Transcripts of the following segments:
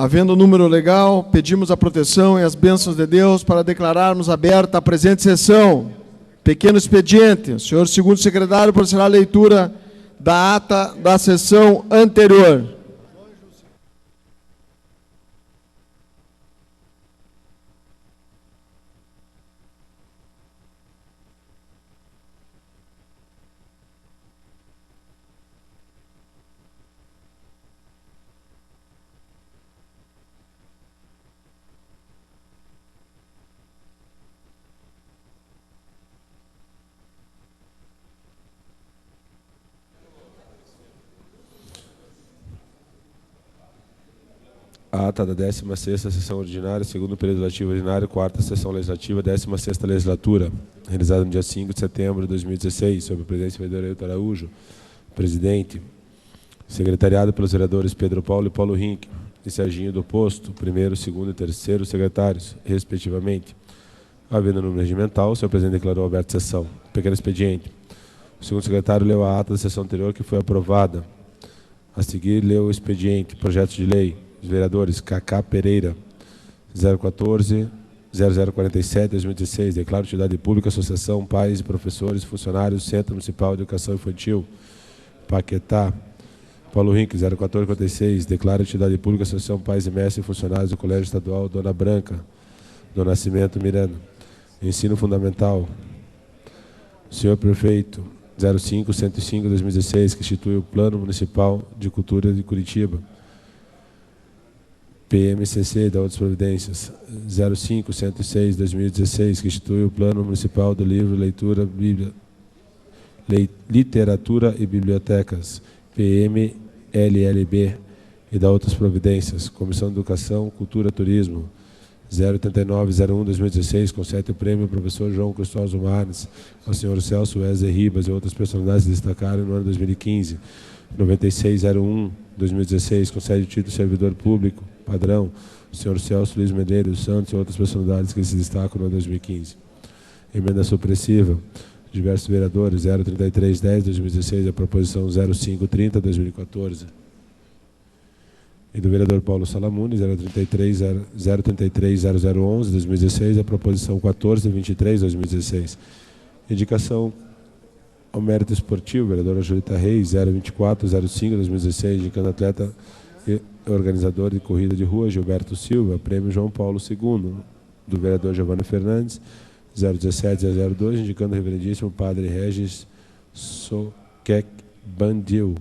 Havendo número legal, pedimos a proteção e as bênçãos de Deus para declararmos aberta a presente sessão. Pequeno expediente. O senhor segundo secretário procederá a leitura da ata da sessão anterior. A ata da 16ª Sessão Ordinária, segundo período letivo ordinário, 4ª Sessão Legislativa, 16ª Legislatura, realizada no dia 5 de setembro de 2016, sob a presidência do vereador Ailton Araújo, presidente, secretariado pelos vereadores Pedro Paulo e Paulo Rink, e Serginho do Posto, primeiro, segundo e terceiro secretários, respectivamente. Havendo número regimental, o senhor presidente declarou aberta a sessão. Pequeno expediente. O segundo secretário leu a ata da sessão anterior, que foi aprovada. A seguir, leu o expediente, projeto de lei. Os vereadores Cacá Pereira, 014-0047-2016, declara utilidade pública, Associação Pais e Professores, Funcionários, Centro Municipal de Educação Infantil, Paquetá. Paulo Rink, 0446, declara utilidade pública, Associação Pais e Mestres e Funcionários do Colégio Estadual Dona Branca, do Nascimento Miranda. Ensino Fundamental. Senhor Prefeito, 05-105-2016, que institui o Plano Municipal de Cultura de Curitiba. PMCC da outras providências, 05-106-2016, que institui o Plano Municipal do Livro, Leitura, Literatura e Bibliotecas, PMLLB, e da outras providências. Comissão de Educação, Cultura e Turismo, 089-01-2016, concede o prêmio ao professor João Cristóvão Marnes, ao senhor Celso Wesley Ribas e outras personalidades que destacaram no ano 2015. 96-01-2016, concede o título de servidor público padrão, o senhor Celso Luiz Medeiros Santos e outras personalidades que se destacam no ano 2015. Emenda supressiva, diversos vereadores, 033-10-2016, a proposição 0530-2014. E do vereador Paulo Salamuni, 033-0011-2016, a proposição 1423-2016. Indicação ao mérito esportivo, vereadora Julita Reis, 024-05-2016, indicando atleta e organizador de corrida de rua, Gilberto Silva, prêmio João Paulo II, do vereador Giovanni Fernandes, 017-002, indicando o reverendíssimo Padre Regis Soquec Bandil.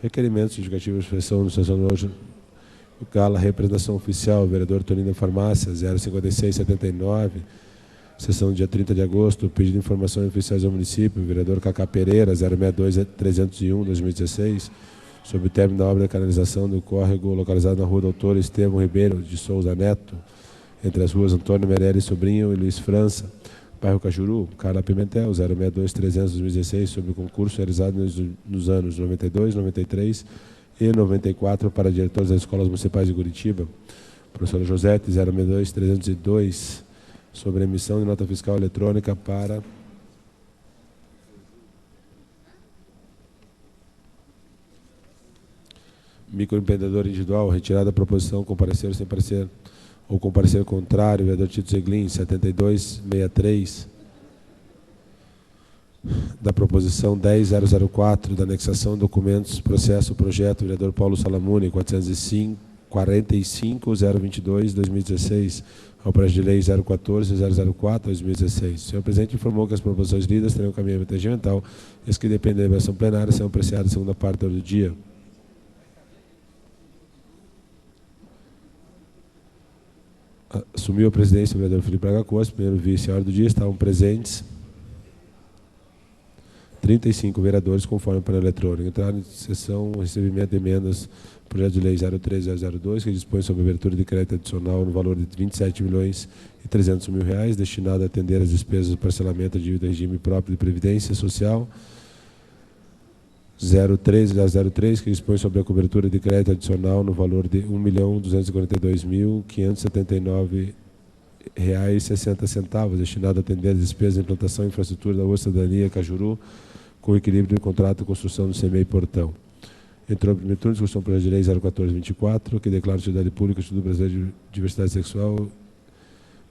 Requerimentos indicativos de expressão no sessão de hoje. Gala, representação oficial, vereador Tonino Farmácia, 056-79, sessão do dia 30 de agosto, pedido de informações oficiais ao município, vereador Cacá Pereira, 062-301-2016, sobre o término da obra de canalização do córrego localizado na rua Doutor Estevão Ribeiro de Souza Neto, entre as ruas Antônio Meirelles Sobrinho e Luiz França, bairro Cajuru. Carla Pimentel, 062-300-2016, sobre o concurso realizado nos anos 92, 93 e 94 para diretores das escolas municipais de Curitiba. Professora Josete, 062-302, sobre a emissão de nota fiscal eletrônica para microempreendedor individual, retirada a proposição, comparecer sem parecer ou comparecer contrário, vereador Tito Zeglin, 7263, da proposição 10004, da anexação de documentos, processo, projeto, vereador Paulo Salamuni, 445-022-2016, ao projeto de lei 014-004-2016. O senhor presidente informou que as proposições lidas terão caminhamento regimental e as que dependem da liberação plenária serão apreciadas segunda parte do dia. Assumiu a presidência o vereador Felipe Braga Costa, primeiro vice e a hora do dia, estavam presentes 35 vereadores conforme o painel eletrônico. Entraram em sessão o recebimento de emendas, projeto de lei 03002, que dispõe sobre a abertura de crédito adicional no valor de R$27.300.000, destinado a atender as despesas do parcelamento de dívida regime próprio de Previdência Social. 013-003, que dispõe sobre a cobertura de crédito adicional no valor de R$1.242.579,60, destinado a atender as despesas de implantação e infraestrutura da Rua Cidadania Cajuru, com equilíbrio de contrato de construção do CMEI Portão. Entrou no primeiro turno, discussão do projeto de lei 01424, que declara a utilidade pública o Instituto Brasileiro de Diversidade Sexual.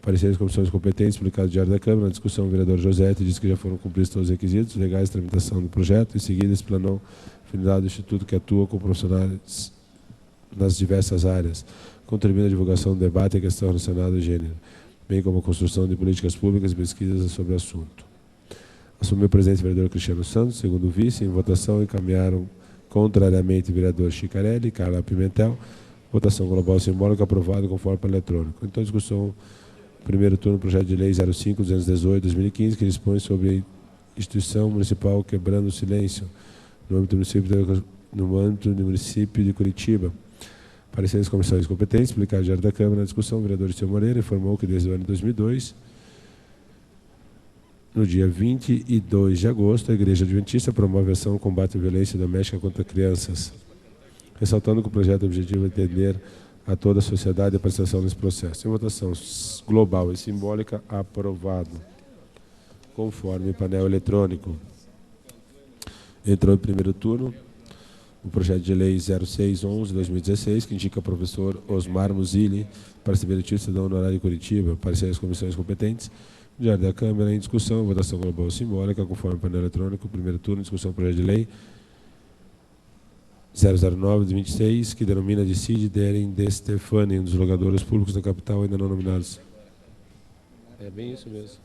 Parecer das comissões competentes, publicado no Diário da Câmara. Na discussão, o vereador Josete disse que já foram cumpridos todos os requisitos legais de tramitação do projeto. Em seguida, explanou a finalidade do Instituto, que atua com profissionais nas diversas áreas, contribuindo à divulgação do debate e a questão relacionada ao gênero, bem como a construção de políticas públicas e pesquisas sobre o assunto. Assumiu o presidente o vereador Cristiano Santos, segundo o vice. Em votação, encaminharam contrariamente o vereador Chicarelli e Carla Pimentel. Votação global simbólica aprovada conforme para eletrônico. Então, discussão, primeiro turno, projeto de lei 05-218-2015, que dispõe sobre a instituição municipal quebrando o silêncio no âmbito do município de Curitiba. Parecer das comissões competentes, publicado no Diário da Câmara. Na discussão, o vereador Esteu Moreira informou que desde o ano de 2002, no dia 22 de agosto, a Igreja Adventista promove ação no combate à violência doméstica contra crianças, ressaltando que o projeto objetivo é atender a toda a sociedade a participação nesse processo. Em votação global e simbólica, aprovado, conforme painel eletrônico. Entrou em primeiro turno o projeto de lei 0611-2016, que indica o professor Osmar Muzili para receber o título de cidadão honorário de Curitiba. Parecer das comissões competentes. Diário da Câmara, em discussão, votação global simbólica, conforme painel eletrônico. Primeiro turno, discussão do projeto de lei 009-26, que denomina de Cid Deren de Stefani, um dos jogadores públicos da capital ainda não nominados. É bem isso mesmo.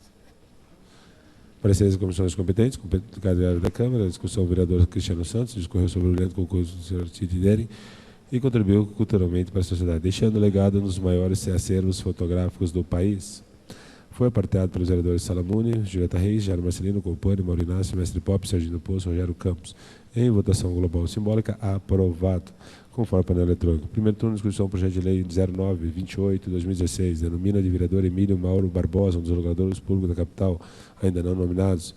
Parecer das comissões competentes, complicado Diário da Câmara, a discussão do vereador Cristiano Santos, discorreu sobre o brilhante concurso do senhor Cid Deren e contribuiu culturalmente para a sociedade, deixando legado nos maiores acervos fotográficos do país. Foi apartado pelos vereadores Salamune, Julieta Reis, Jairo Marcelino, Colpani, Maurinácio, Mestre Pop, Serginho Poço, Rogério Campos. Em votação global simbólica, aprovado, conforme o painel eletrônico. Primeiro turno, discussão do projeto de lei 09-28-2016, denomina de vereador Emílio Mauro Barbosa, um dos jogadores públicos da capital, ainda não nominados.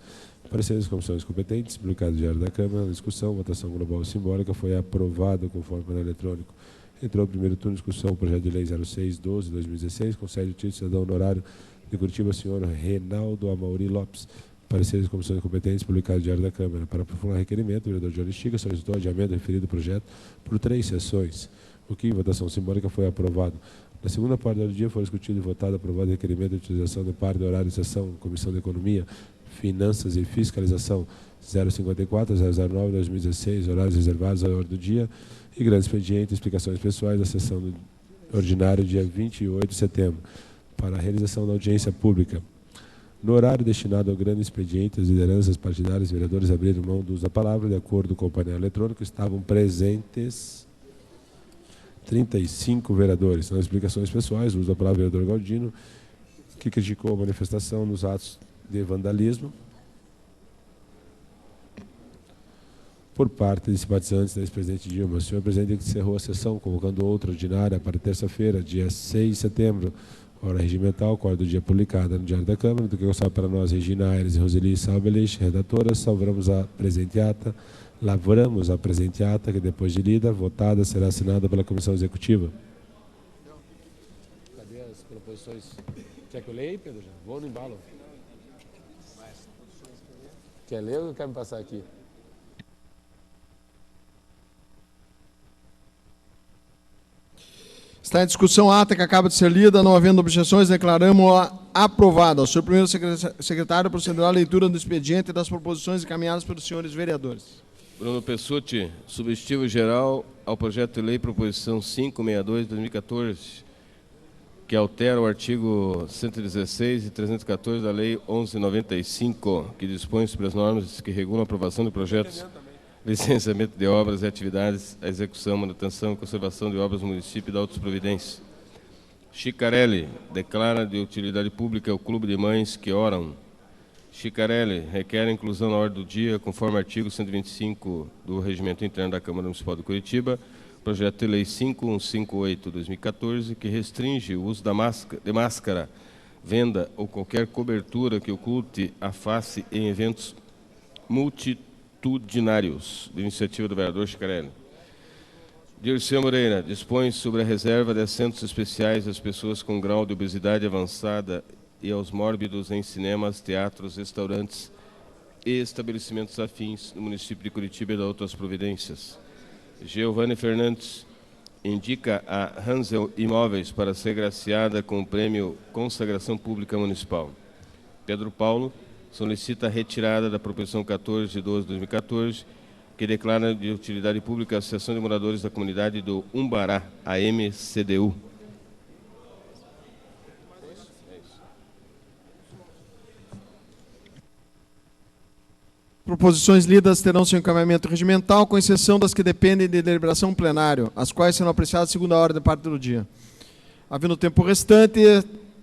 Parecer das comissões competentes, publicado no Diário da Câmara. Na discussão, votação global simbólica, foi aprovado, conforme o painel eletrônico. Entrou no primeiro turno, discussão do projeto de lei 0612-2016, concede o título de cidadão honorário de Curitiba, senhor Reinaldo Amauri Lopes. Parecer das comissões competentes, publicado no Diário da Câmara. Para aprofundar o requerimento, o vereador Johnny Stiga solicitou adiamento do referido projeto por 3 sessões, o que, em votação simbólica, foi aprovado. Na segunda parte do dia, foi discutido e votado aprovado o requerimento de utilização de parte do horário de sessão, Comissão de Economia, Finanças e Fiscalização 054-009-2016, horários reservados à hora do dia e grande expediente, explicações pessoais da sessão ordinária, dia 28 de setembro, para a realização da audiência pública. No horário destinado ao grande expediente, as lideranças partidárias e vereadores abriram mão do uso da palavra. De acordo com o painel eletrônico, estavam presentes 35 vereadores. Nas explicações pessoais, o uso da palavra do vereador Galdino, que criticou a manifestação nos atos de vandalismo por parte de simpatizantes da ex-presidente Dilma. O senhor presidente encerrou a sessão, convocando outra ordinária para terça-feira, dia 6 de setembro, hora regimental, acordo do dia publicada no Diário da Câmara, do que gostava para nós, Regina Aires e Roseli Salbelich, redatoras, lavramos a presente ata, que depois de lida, votada, será assinada pela Comissão Executiva. Cadê as proposições? Quer que eu leia aí, Pedro? Vou no embalo. Quer ler ou quer me passar aqui? Está em discussão a ata que acaba de ser lida, não havendo objeções, declaramos-a aprovada. O senhor primeiro secretário procederá à leitura do expediente e das proposições encaminhadas pelos senhores vereadores. Bruno Pessutti, substitutivo geral ao projeto de lei proposição 562/2014, que altera o artigo 116 e 314 da lei 1195, que dispõe sobre as normas que regulam a aprovação de projetos, licenciamento de obras e atividades, a execução, manutenção e conservação de obras no município e da outras providências. Chicarelli declara de utilidade pública o Clube de Mães que Oram. Chicarelli requer a inclusão na ordem do dia, conforme artigo 125 do Regimento Interno da Câmara Municipal de Curitiba, projeto de lei 5158/2014, que restringe o uso de máscara, venda ou qualquer cobertura que oculte a face em eventos multitudinários, de iniciativa do vereador Chicarelli. Dirceu Moreira dispõe sobre a reserva de assentos especiais às pessoas com grau de obesidade avançada e aos mórbidos em cinemas, teatros, restaurantes e estabelecimentos afins no município de Curitiba e de outras providências. Giovanni Fernandes indica a Hansel Imóveis para ser graciada com o prêmio Consagração Pública Municipal. Pedro Paulo solicita a retirada da proposição 14 de 12 de 2014, que declara de utilidade pública a Associação de Moradores da Comunidade do Umbará, a MCDU. Proposições lidas terão seu encaminhamento regimental, com exceção das que dependem de deliberação plenário, as quais serão apreciadas segundo a ordem parte do dia. Havendo tempo restante,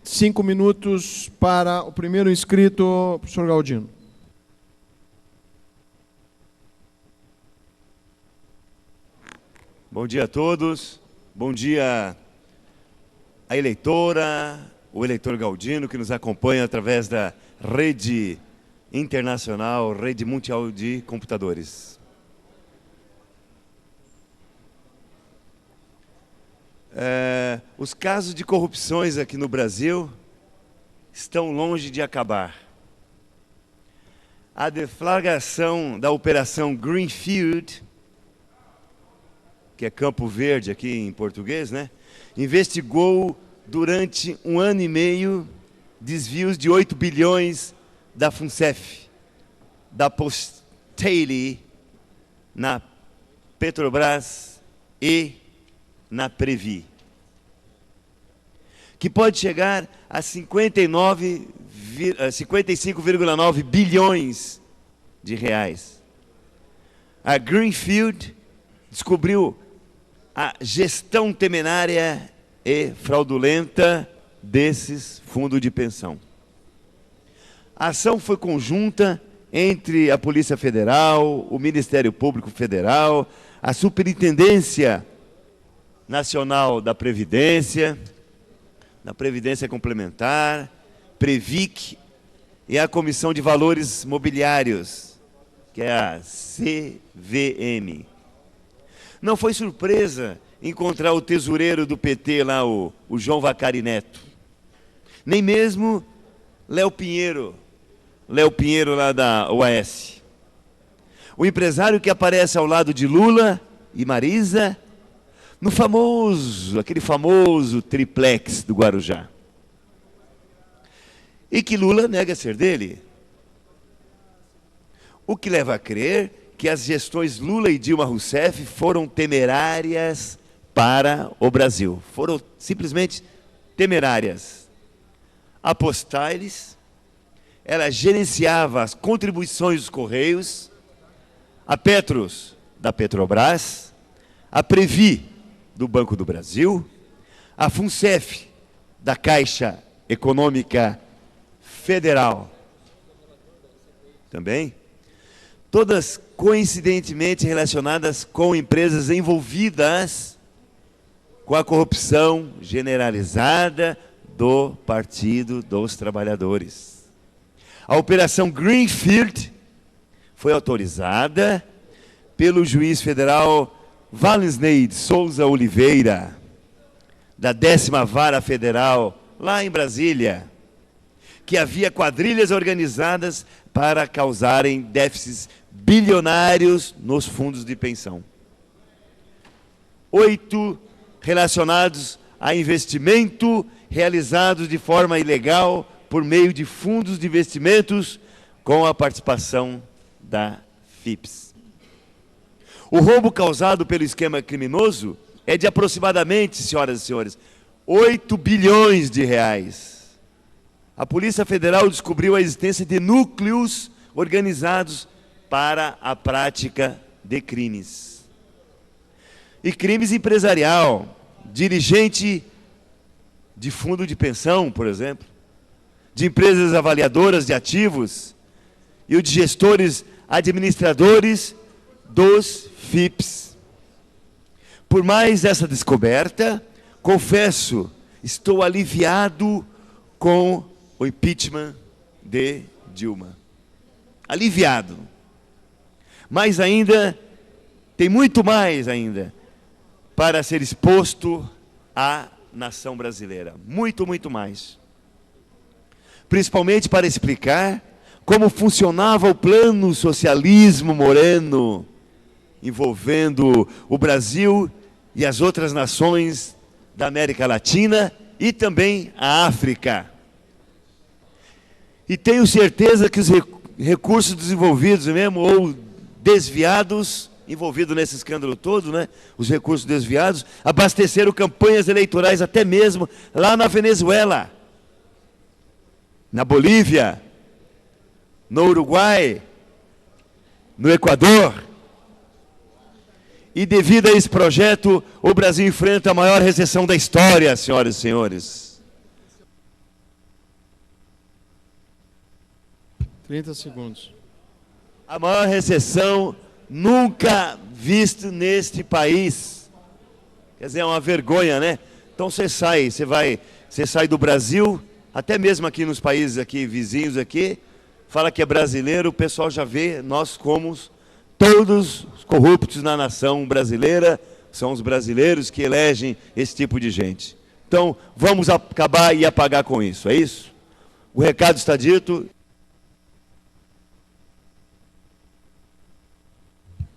5 minutos para o primeiro inscrito, professor Galdino. Bom dia a todos. Bom dia à eleitora, o eleitor Galdino, que nos acompanha através da rede internacional, rede mundial de computadores. Os casos de corrupções aqui no Brasil estão longe de acabar. A deflagração da Operação Greenfield, que é Campo Verde aqui em português, né? Investigou durante 1 ano e meio desvios de 8 bilhões da FUNCEF, da Postale, na Petrobras e na Previ, que pode chegar a 55,9 bilhões de reais. A Greenfield descobriu a gestão temerária e fraudulenta desses fundos de pensão. A ação foi conjunta entre a Polícia Federal, o Ministério Público Federal, a Superintendência Nacional da Previdência Complementar, Previc e a Comissão de Valores Mobiliários, que é a CVM. Não foi surpresa encontrar o tesoureiro do PT lá, o João Vacari Neto. Nem mesmo Léo Pinheiro lá da OAS. O empresário que aparece ao lado de Lula e Marisa, no aquele famoso triplex do Guarujá. E que Lula nega ser dele. O que leva a crer que as gestões Lula e Dilma Rousseff foram temerárias para o Brasil. Foram simplesmente temerárias. A Postales, ela gerenciava as contribuições dos Correios, a Petros, da Petrobras, a Previ, do Banco do Brasil, a FUNCEF, da Caixa Econômica Federal, também, todas coincidentemente relacionadas com empresas envolvidas com a corrupção generalizada do Partido dos Trabalhadores. A Operação Greenfield foi autorizada pelo juiz federal Wallensneid Souza Oliveira, da 10ª Vara Federal, lá em Brasília, que havia quadrilhas organizadas para causarem déficits bilionários nos fundos de pensão. 8 relacionados a investimento realizados de forma ilegal por meio de fundos de investimentos com a participação da FIPS. O roubo causado pelo esquema criminoso é de aproximadamente, senhoras e senhores, 8 bilhões de reais. A Polícia Federal descobriu a existência de núcleos organizados para a prática de crimes. E crimes empresarial, dirigente de fundo de pensão, por exemplo, de empresas avaliadoras de ativos e o de gestores administradores dos FIPS. Por mais essa descoberta, confesso, estou aliviado com o impeachment de Dilma. Aliviado. Mas ainda, tem muito mais ainda para ser exposto à nação brasileira. Muito, muito mais. Principalmente para explicar como funcionava o plano socialismo moreno envolvendo o Brasil e as outras nações da América Latina e também a África. E tenho certeza que os recursos desenvolvidos mesmo, ou desviados, envolvidos nesse escândalo todo, né? Os recursos desviados, abasteceram campanhas eleitorais até mesmo lá na Venezuela, na Bolívia, no Uruguai, no Equador. E devido a esse projeto, o Brasil enfrenta a maior recessão da história, senhoras e senhores. 30 segundos. A maior recessão nunca vista neste país. Quer dizer, é uma vergonha, né? Então você sai do Brasil, até mesmo aqui nos países aqui, vizinhos aqui, fala que é brasileiro, o pessoal já vê nós como todos os corruptos na nação brasileira, são os brasileiros que elegem esse tipo de gente. Então, vamos acabar e apagar com isso, é isso? O recado está dito.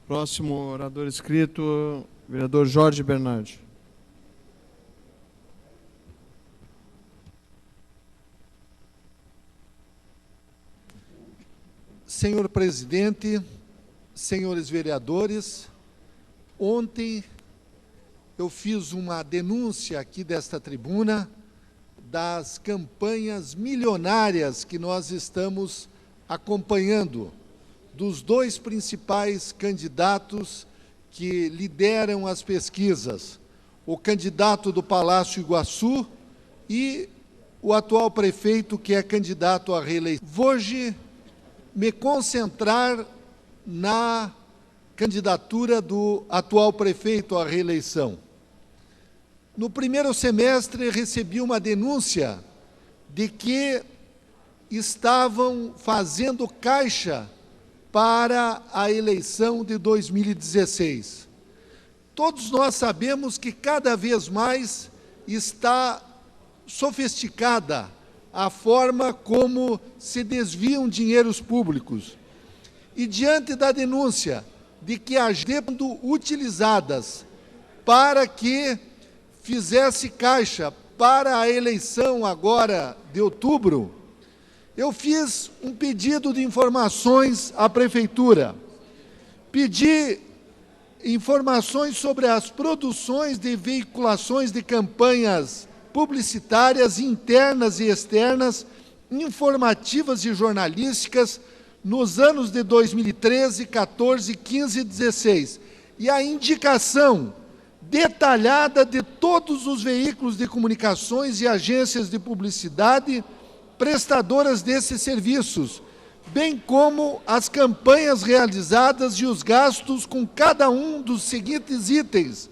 Próximo orador inscrito, vereador Jorge Bernardi. Senhor presidente, senhores vereadores, ontem eu fiz uma denúncia aqui desta tribuna das campanhas milionárias que nós estamos acompanhando, dos dois principais candidatos que lideram as pesquisas, o candidato do Palácio Iguaçu e o atual prefeito que é candidato à reeleição. Vou hoje me concentrar na candidatura do atual prefeito à reeleição. No primeiro semestre recebi uma denúncia de que estavam fazendo caixa para a eleição de 2016. Todos nós sabemos que cada vez mais está sofisticada a forma como se desviam dinheiros públicos. E diante da denúncia de que as sendo utilizadas para que fizesse caixa para a eleição agora de outubro, eu fiz um pedido de informações à Prefeitura. Pedi informações sobre as produções de veiculações de campanhas publicitárias internas e externas, informativas e jornalísticas nos anos de 2013, 14, 15 e 16. E a indicação detalhada de todos os veículos de comunicações e agências de publicidade prestadoras desses serviços, bem como as campanhas realizadas e os gastos com cada um dos seguintes itens: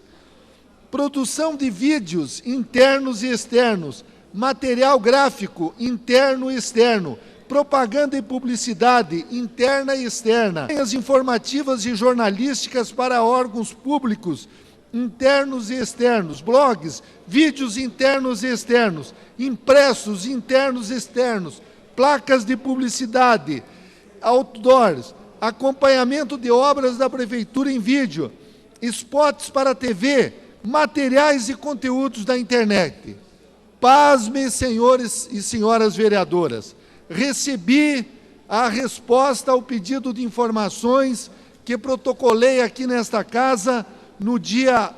produção de vídeos internos e externos, material gráfico interno e externo, propaganda e publicidade interna e externa, campanhas informativas e jornalísticas para órgãos públicos internos e externos, blogs, vídeos internos e externos, impressos internos e externos, placas de publicidade, outdoors, acompanhamento de obras da Prefeitura em vídeo, spots para TV, materiais e conteúdos da internet. Pasmem, senhores e senhoras vereadoras, recebi a resposta ao pedido de informações que protocolei aqui nesta casa no dia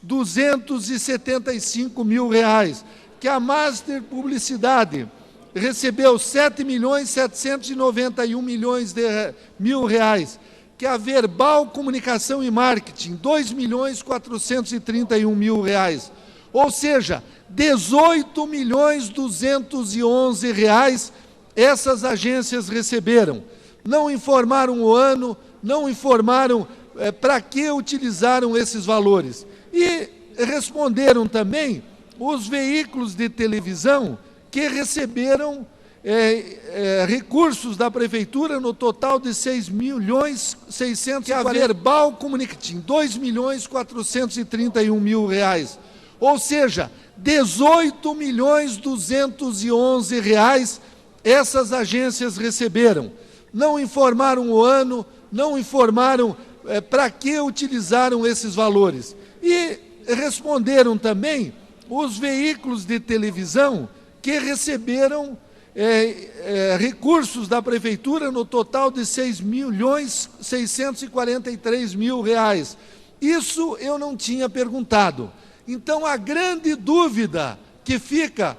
275 mil reais, que a Master Publicidade recebeu 7.791 mil reais, que a Verbal Comunicação e Marketing 2.431 mil reais, ou seja, 18.211 reais essas agências receberam. Não informaram o ano, não informaram para que utilizaram esses valores. E responderam também os veículos de televisão que receberam recursos da Prefeitura no total de 6.600.000, que a Verbal Comunicating 2.431 mil reais, ou seja, 18.211 reais essas agências receberam. Não informaram o ano, não informaram para que utilizaram esses valores. E responderam também os veículos de televisão que receberam recursos da Prefeitura no total de R$ 6.643.000. Isso eu não tinha perguntado. Então, a grande dúvida que fica,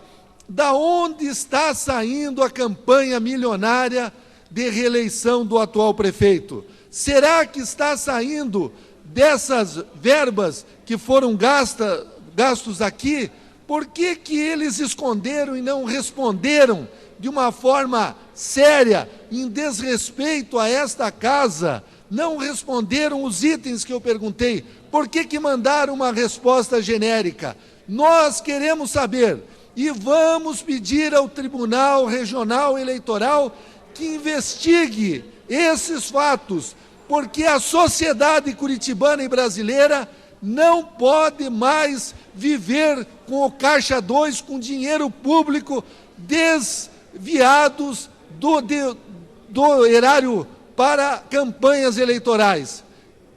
da onde está saindo a campanha milionária de reeleição do atual prefeito? Será que está saindo dessas verbas que foram gastos aqui? Por que que eles esconderam e não responderam de uma forma séria, em desrespeito a esta casa? Não responderam os itens que eu perguntei. Por que que mandaram uma resposta genérica? Nós queremos saber e vamos pedir ao Tribunal Regional Eleitoral que investigue esses fatos, porque a sociedade curitibana e brasileira não pode mais viver com o Caixa 2, com dinheiro público desviados do erário para campanhas eleitorais.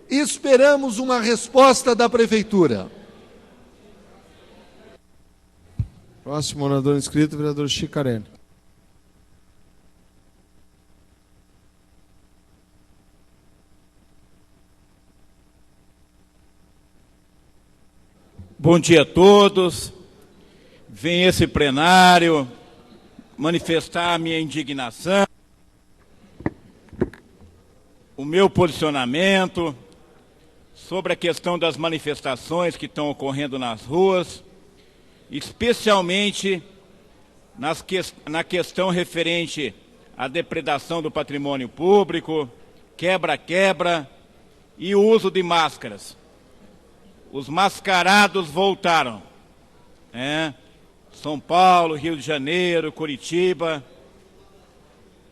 Esperamos uma resposta da Prefeitura. Próximo orador inscrito, vereador Chicarelli. Bom dia a todos. Vem esse plenário manifestar a minha indignação, o meu posicionamento sobre a questão das manifestações que estão ocorrendo nas ruas, especialmente na questão referente à depredação do patrimônio público, quebra-quebra e o uso de máscaras. Os mascarados voltaram, São Paulo, Rio de Janeiro, Curitiba,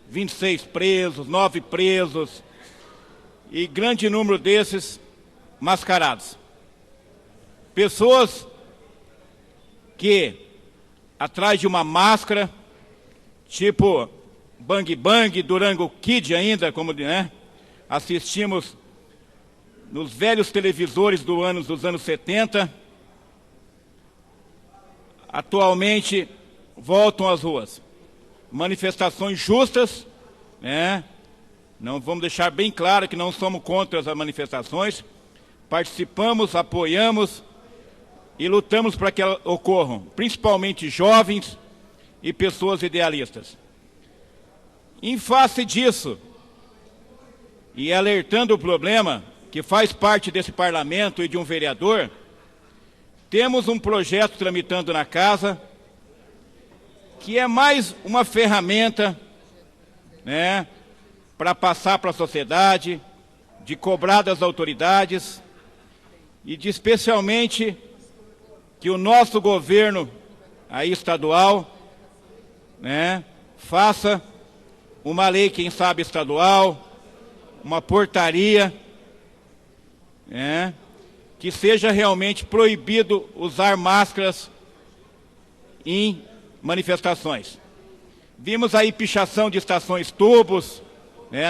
26 presos, 9 presos, e grande número desses mascarados. Pessoas que, atrás de uma máscara, tipo Bang Bang, Durango Kid ainda, como assistimos nos velhos televisores dos anos 70, atualmente voltam às ruas. Manifestações justas, não vamos deixar bem claro que não somos contra as manifestações, participamos, apoiamos e lutamos para que elas ocorram, principalmente jovens e pessoas idealistas. Em face disso, e alertando o problema, que faz parte desse parlamento e de um vereador, temos um projeto tramitando na casa, que é mais uma ferramenta, para passar para a sociedade, de cobrar das autoridades, e de especialmente que o nosso governo aí estadual, faça uma lei, quem sabe estadual, uma portaria, que seja realmente proibido usar máscaras em manifestações. Vimos aí pichação de estações tubos,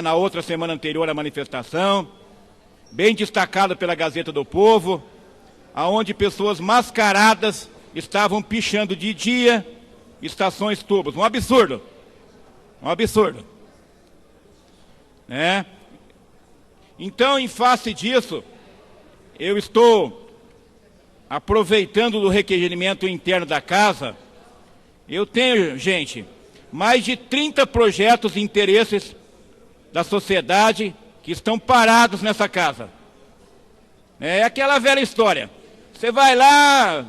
na outra semana anterior à manifestação, bem destacado pela Gazeta do Povo, aonde pessoas mascaradas estavam pichando de dia estações tubos. Um absurdo. Um absurdo. Então, em face disso, eu estou aproveitando do requerimento interno da casa. Eu tenho, gente, mais de 30 projetos e interesses da sociedade que estão parados nessa casa. É aquela velha história. Você vai lá,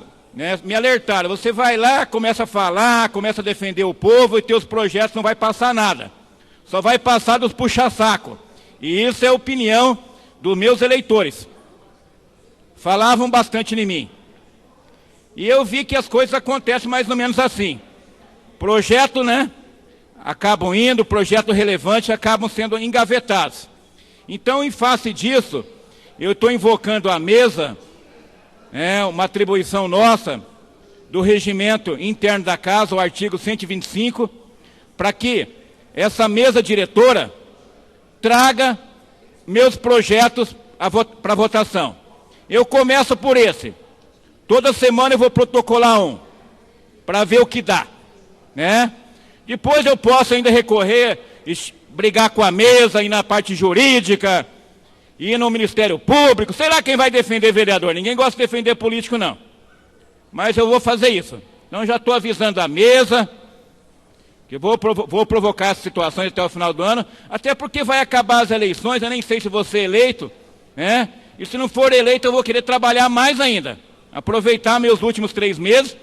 me alertaram, você vai lá, começa a falar, começa a defender o povo e teus projetos não vai passar nada. Só vai passar dos puxa-saco. E isso é a opinião dos meus eleitores. Falavam bastante em mim. E eu vi que as coisas acontecem mais ou menos assim. Projeto, acabam indo, projeto relevante acabam sendo engavetados. Então, em face disso, eu estou invocando a mesa, uma atribuição nossa, do regimento interno da casa, o artigo 125, para que essa mesa diretora traga meus projetos para votação. Eu começo por esse. Toda semana eu vou protocolar um, para ver o que dá, né? Depois eu posso ainda recorrer, brigar com a mesa, ir na parte jurídica, ir no Ministério Público. Sei lá quem vai defender vereador. Ninguém gosta de defender político, não. Mas eu vou fazer isso. Então já estou avisando a mesa que vou provocar essas situações até o final do ano, até porque vai acabar as eleições, eu nem sei se vou ser eleito, né? E se não for eleito eu vou querer trabalhar mais ainda. Aproveitar meus últimos 3 meses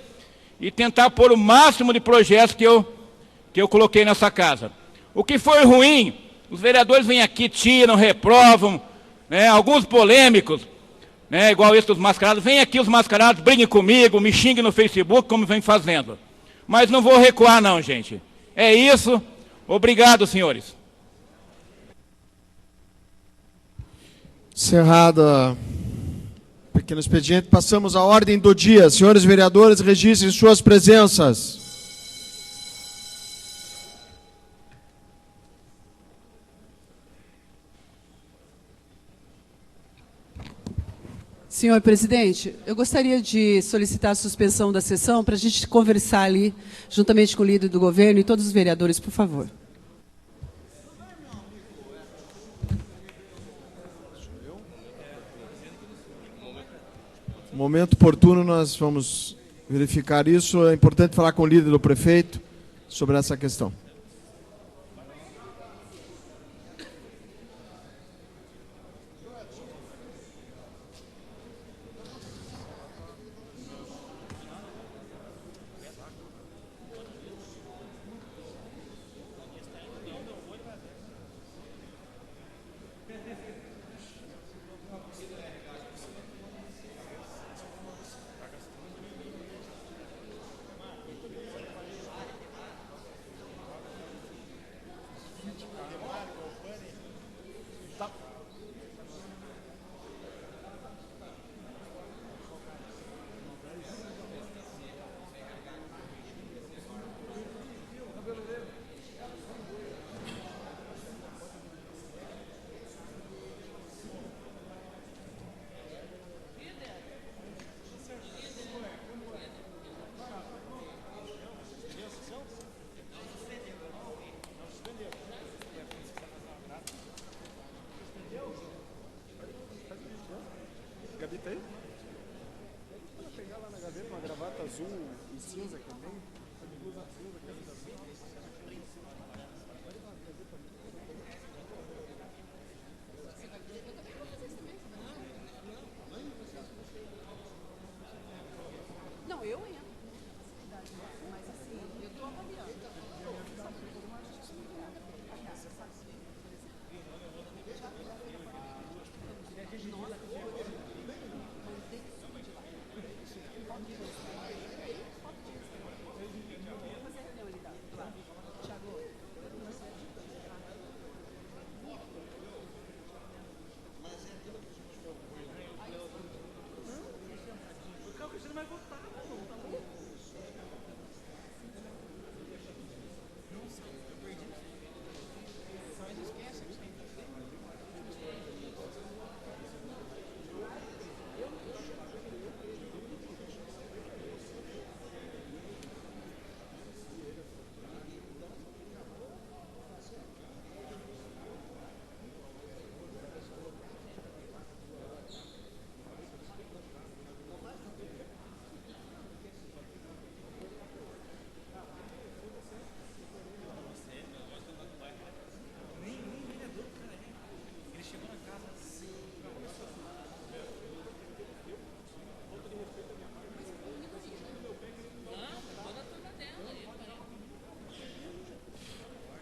e tentar pôr o máximo de projetos que eu coloquei nessa casa. O que foi ruim, os vereadores vêm aqui, tiram, reprovam, né? Alguns polêmicos, né? Igual esse dos mascarados, vêm aqui os mascarados, briguem comigo, me xinguem no Facebook, como vem fazendo. Mas não vou recuar não, gente. É isso. Obrigado, senhores. Encerrada pequeno expediente, passamos à ordem do dia. Senhores vereadores, registrem suas presenças. Senhor presidente, eu gostaria de solicitar a suspensão da sessão para a gente conversar ali, juntamente com o líder do governo e todos os vereadores, por favor. No momento oportuno, nós vamos verificar isso. É importante falar com o líder do prefeito sobre essa questão.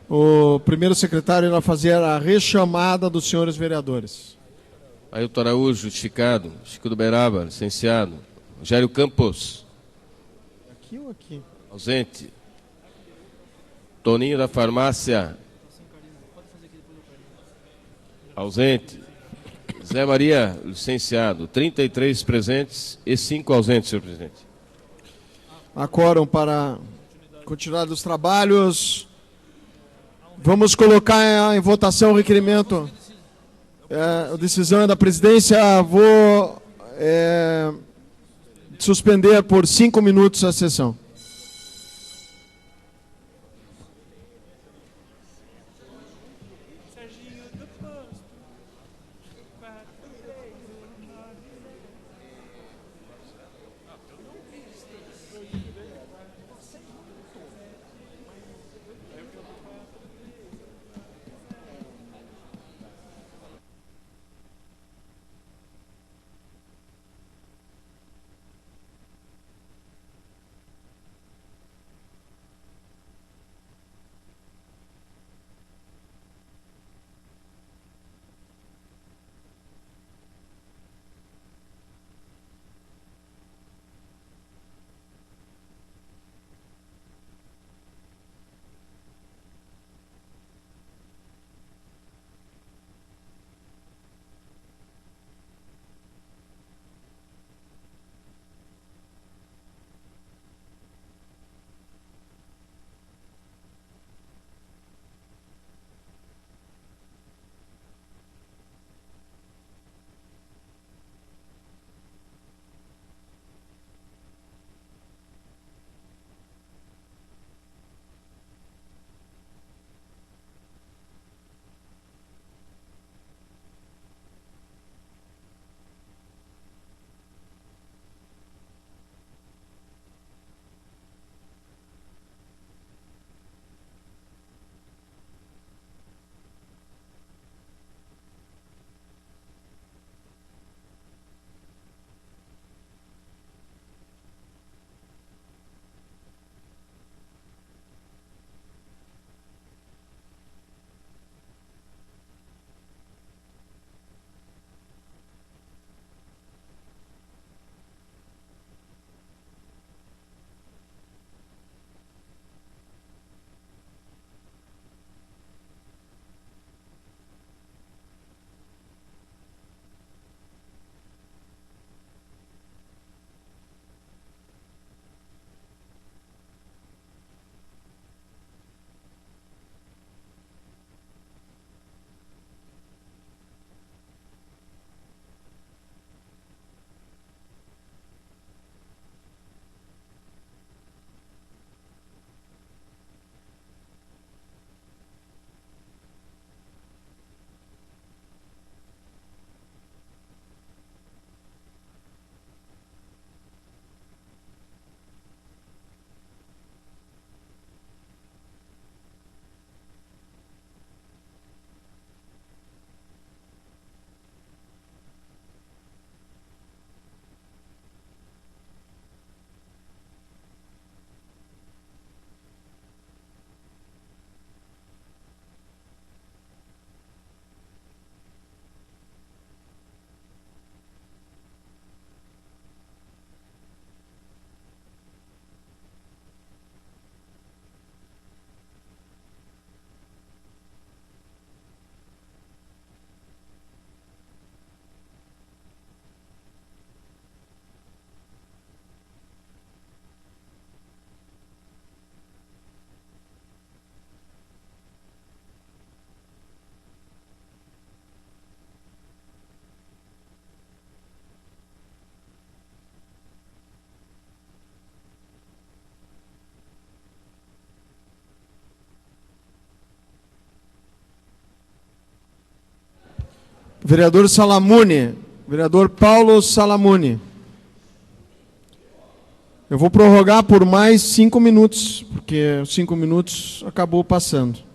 O primeiro secretário irá fazer a rechamada dos senhores vereadores. Ailton Araújo, justificado. Chico do Beraba, licenciado. Rogério Campos. Aqui ou aqui? Ausente. Toninho da Farmácia. Ausente. Zé Maria, licenciado. 33 presentes e 5 ausentes, senhor presidente. Há quórum para continuar dos trabalhos. Vamos colocar em votação o requerimento. A decisão é da presidência. Vou suspender por 5 minutos a sessão. Vereador Salamuni, vereador Paulo Salamuni. Eu vou prorrogar por mais 5 minutos, porque os 5 minutos acabou passando.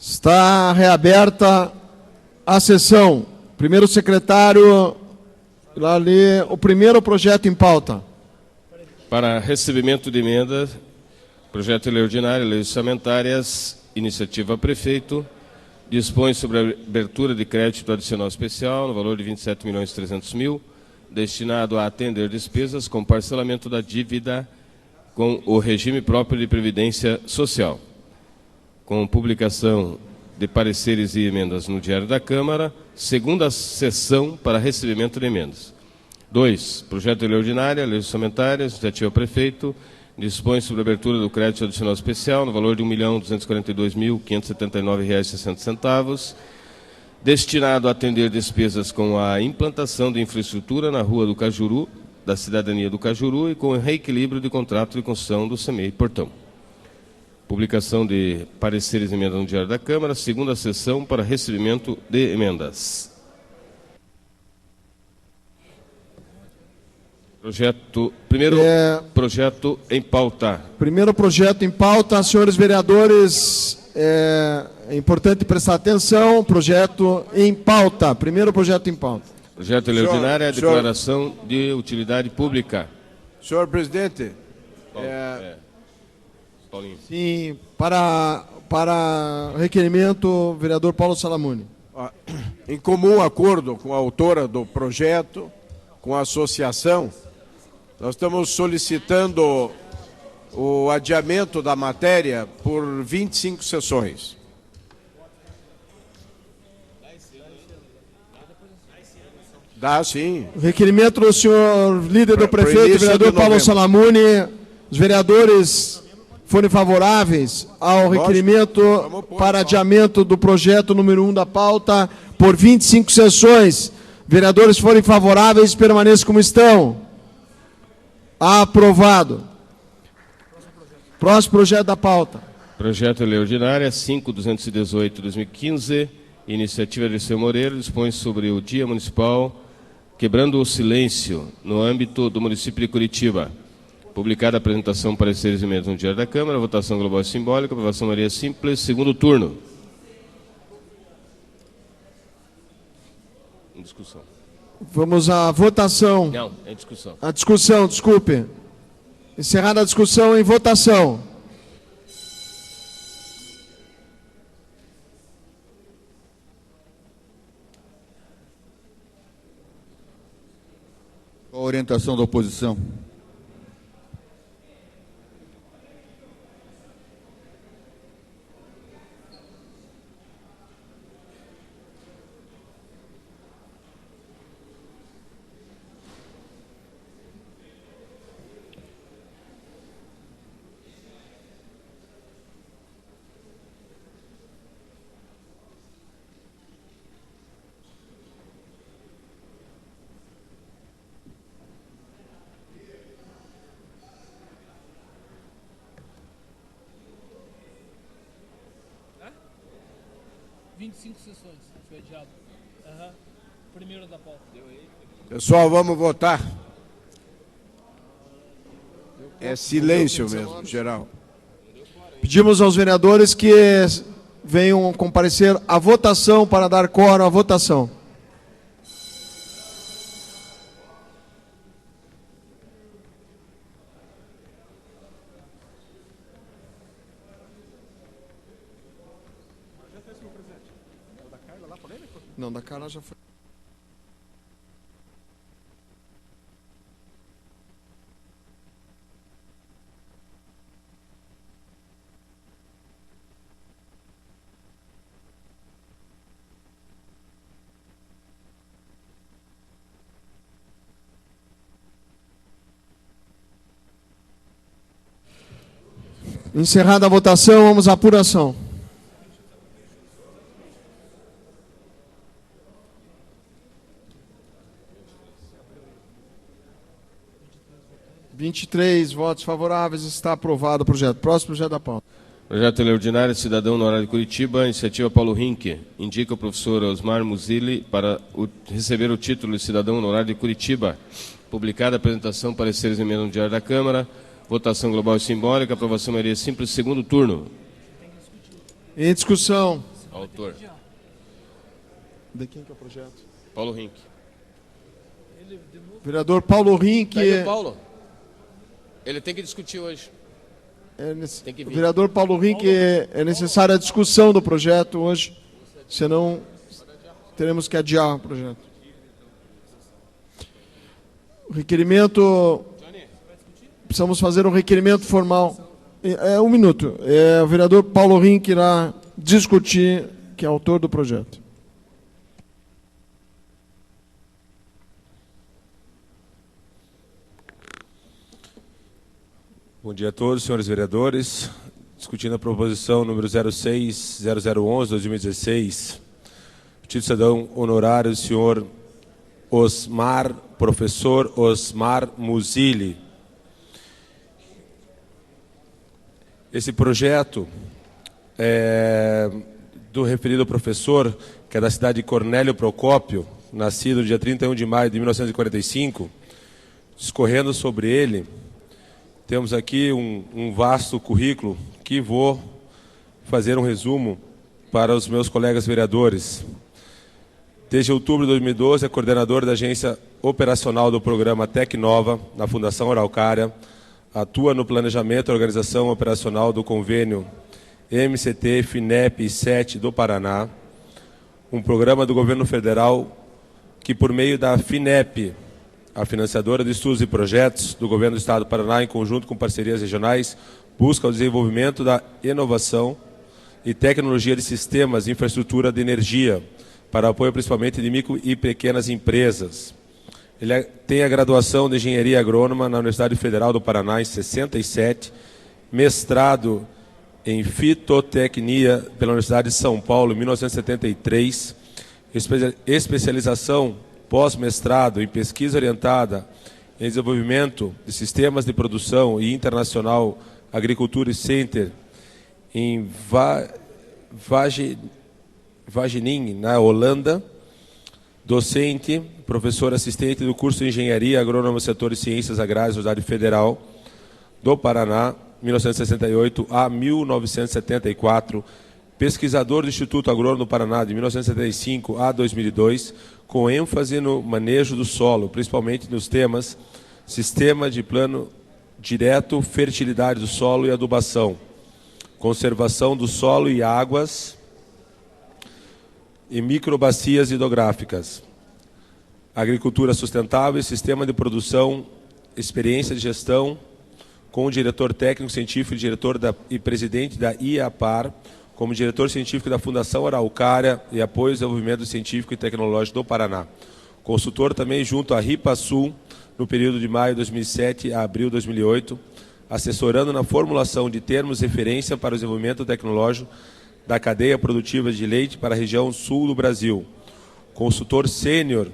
Está reaberta a sessão. Primeiro secretário, lá lê o primeiro projeto em pauta. Para recebimento de emendas, projeto de lei ordinária, leis orçamentárias, iniciativa prefeito, dispõe sobre a abertura de crédito adicional especial no valor de 27.300.000, destinado a atender despesas com parcelamento da dívida com o regime próprio de previdência social, com publicação de pareceres e emendas no Diário da Câmara, segunda sessão para recebimento de emendas. 2. Projeto de lei ordinária, leis orçamentárias, iniciativa prefeito, dispõe sobre a abertura do crédito adicional especial no valor de R$ 1.242.579,60, destinado a atender despesas com a implantação de infraestrutura na Rua do Cajuru, da Cidadania do Cajuru, e com o reequilíbrio de contrato de construção do CEMEI Portão. Publicação de pareceres e emendas no Diário da Câmara, segunda sessão para recebimento de emendas. Projeto em pauta. Primeiro projeto em pauta, senhores vereadores, é importante prestar atenção, projeto em pauta, primeiro projeto em pauta. Projeto de lei ordinária, declaração de utilidade pública. Senhor presidente, Paulinho. Sim, para requerimento, vereador Paulo Salamuni. em comum acordo com a autora do projeto, com a associação, nós estamos solicitando o adiamento da matéria por 25 sessões. Dá sim. Requerimento do senhor líder do Para prefeito, início vereador de Paulo novembro. Salamuni. Os vereadores forem favoráveis ao requerimento Vamos pôr, para então. adiamento do projeto número 1 da pauta por 25 sessões. Vereadores forem favoráveis, permaneçam como estão. Aprovado. Próximo projeto da pauta. Projeto de lei ordinária 5.218/2015, iniciativa de Dirceu Moreira, dispõe sobre o Dia Municipal Quebrando o Silêncio no âmbito do município de Curitiba. Publicada a apresentação, pareceres e emendas no Diário da Câmara, votação global e simbólica, aprovação maioria simples, segundo turno. Em discussão. Vamos à votação. Não, em discussão. A discussão, desculpe. Encerrada a discussão, em votação. Qual a orientação da oposição? Pessoal, vamos votar. É silêncio mesmo, geral. Pedimos aos vereadores que venham comparecer à votação para dar quórum à votação. Não, da Carla já foi. Encerrada a votação, vamos à apuração. (23 votos favoráveis), está aprovado o projeto. Próximo projeto da pauta. Projeto de lei ordinária, cidadão no horário de Curitiba, iniciativa Paulo Rinck. Indica o professor Osmar Muzili para receber o título de cidadão no horário de Curitiba. Publicada a apresentação, pareceres e emendas no Diário da Câmara. Votação global e simbólica, aprovação maioria simples, segundo turno. Em discussão. Autor. De quem que é o projeto? Paulo Rink. Vereador Paulo Rink. Tá aí o Paulo. Ele tem que discutir hoje. Tem que vir. Vereador Paulo Rink, é necessária a discussão do projeto hoje, senão teremos que adiar o projeto. O requerimento... Precisamos fazer um requerimento formal. Um minuto. O vereador Paulo Rink irá discutir, que é autor do projeto. Bom dia a todos, senhores vereadores. Discutindo a proposição número 06-0011-2016, título cidadão honorário do senhor professor Osmar Musilli. Esse projeto do referido professor, que é da cidade de Cornélio Procópio, nascido dia 31 de maio de 1945, discorrendo sobre ele, temos aqui um vasto currículo que vou fazer um resumo para os meus colegas vereadores. Desde outubro de 2012, é coordenador da agência operacional do programa Tecnova, na Fundação Araucária, atua no planejamento e organização operacional do convênio MCT, FINEP e SET do Paraná, um programa do governo federal que, por meio da FINEP, a financiadora de estudos e projetos do governo do estado do Paraná, em conjunto com parcerias regionais, busca o desenvolvimento da inovação e tecnologia de sistemas de infraestrutura de energia, para apoio principalmente de micro e pequenas empresas. Ele tem a graduação de Engenharia Agrônoma na Universidade Federal do Paraná, em 67, mestrado em Fitotecnia pela Universidade de São Paulo, em 1973, especialização pós-mestrado em Pesquisa Orientada em Desenvolvimento de Sistemas de Produção e Internacional Agriculture Center, em Wageningen, na Holanda, docente, professor assistente do curso de Engenharia Agrônoma Setor de Ciências Agrárias da Universidade Federal do Paraná, 1968 a 1974, pesquisador do Instituto Agrônomo do Paraná, de 1975 a 2002, com ênfase no manejo do solo, principalmente nos temas Sistema de Plano Direto, Fertilidade do Solo e Adubação, Conservação do Solo e Águas e Microbacias Hidrográficas, Agricultura Sustentável e Sistema de Produção, Experiência de Gestão, com o diretor técnico científico e presidente da IAPAR, como diretor científico da Fundação Araucária e apoio ao desenvolvimento científico e tecnológico do Paraná. Consultor também junto à RIPASUL, no período de maio de 2007 a abril de 2008, assessorando na formulação de termos de referência para o desenvolvimento tecnológico da cadeia produtiva de leite para a região sul do Brasil. Consultor sênior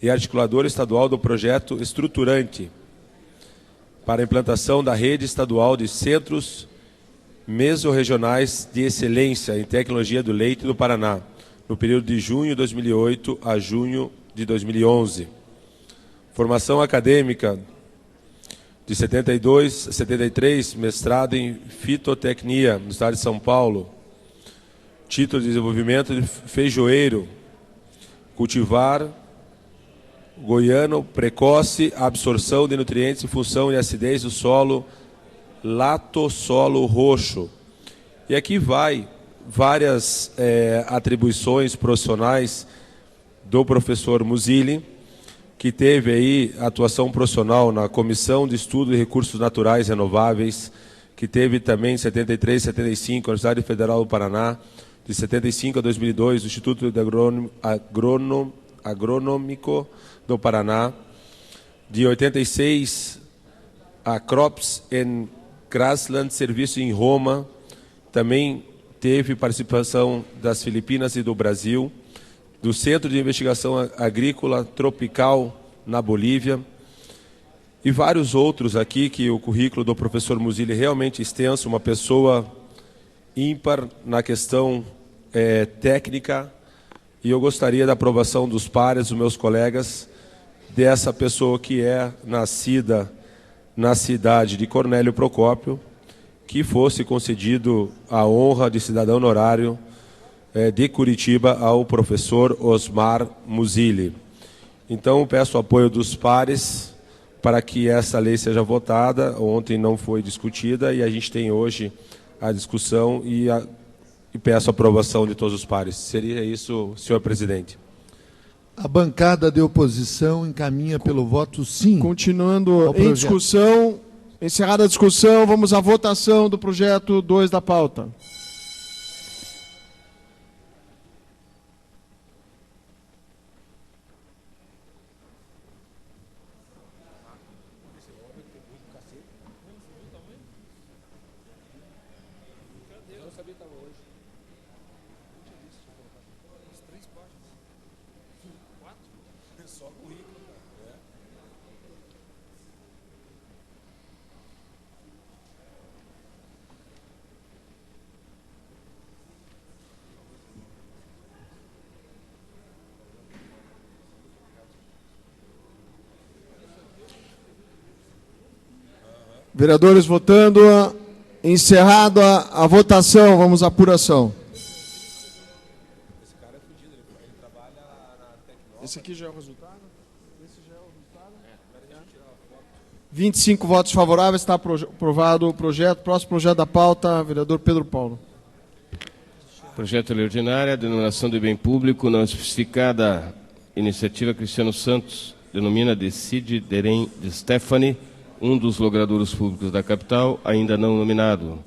e articulador estadual do projeto estruturante para a implantação da rede estadual de centros mesorregionais de excelência em tecnologia do leite do Paraná, no período de junho de 2008 a junho de 2011. Formação acadêmica de 72 a 73, mestrado em Fitotecnia, no estado de São Paulo. Título de desenvolvimento de feijoeiro, cultivar goiano precoce, absorção de nutrientes em função de acidez do solo, latossolo roxo. E aqui vai várias atribuições profissionais do professor Musilli, que teve aí atuação profissional na Comissão de Estudo de Recursos Naturais Renováveis, que teve também em 73 e 75 a Universidade Federal do Paraná, de 75 a 2002 o Instituto Agronômico do Paraná, de 86 a Crops and Grassland Serviço em Roma, também teve participação das Filipinas e do Brasil, do Centro de Investigação Agrícola Tropical na Bolívia, e vários outros aqui, que o currículo do professor Musilli é realmente extenso, uma pessoa ímpar na questão técnica, e eu gostaria da aprovação dos pares, dos meus colegas, dessa pessoa que é nascida na cidade de Cornélio Procópio, que fosse concedido a honra de cidadão honorário de Curitiba ao professor Osmar Musilli. Então, peço o apoio dos pares para que essa lei seja votada. Ontem não foi discutida e a gente tem hoje a discussão e peço a aprovação de todos os pares. Seria isso, senhor presidente. A bancada de oposição encaminha pelo voto sim. Continuando em discussão, encerrada a discussão, vamos à votação do projeto 2 da pauta. Vereadores votando, encerrada a votação, vamos à apuração. Esse aqui já é o resultado? Esse já é o resultado? 25 votos favoráveis, está aprovado o projeto. Próximo projeto da pauta, vereador Pedro Paulo. Projeto de lei ordinária, denominação de bem público não especificada, iniciativa Cristiano Santos, denomina de Cid Derem de Stephanie, um dos logradouros públicos da capital, ainda não nominado.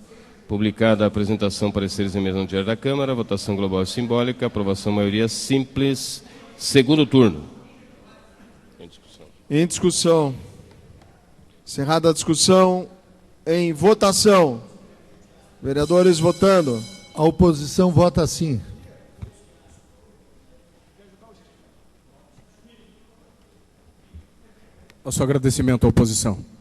Publicada a apresentação, pareceres em mesmo diário da Câmara, votação global e simbólica, aprovação maioria simples, segundo turno. Em discussão. Em discussão. Encerrada a discussão, em votação. Vereadores votando. A oposição vota sim. Nosso agradecimento à oposição.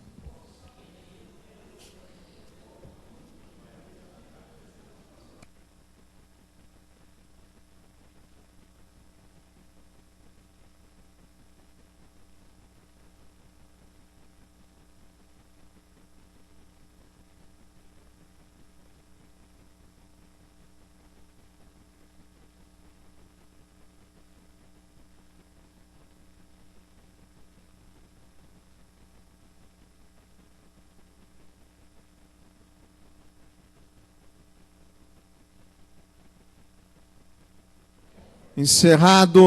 Encerrada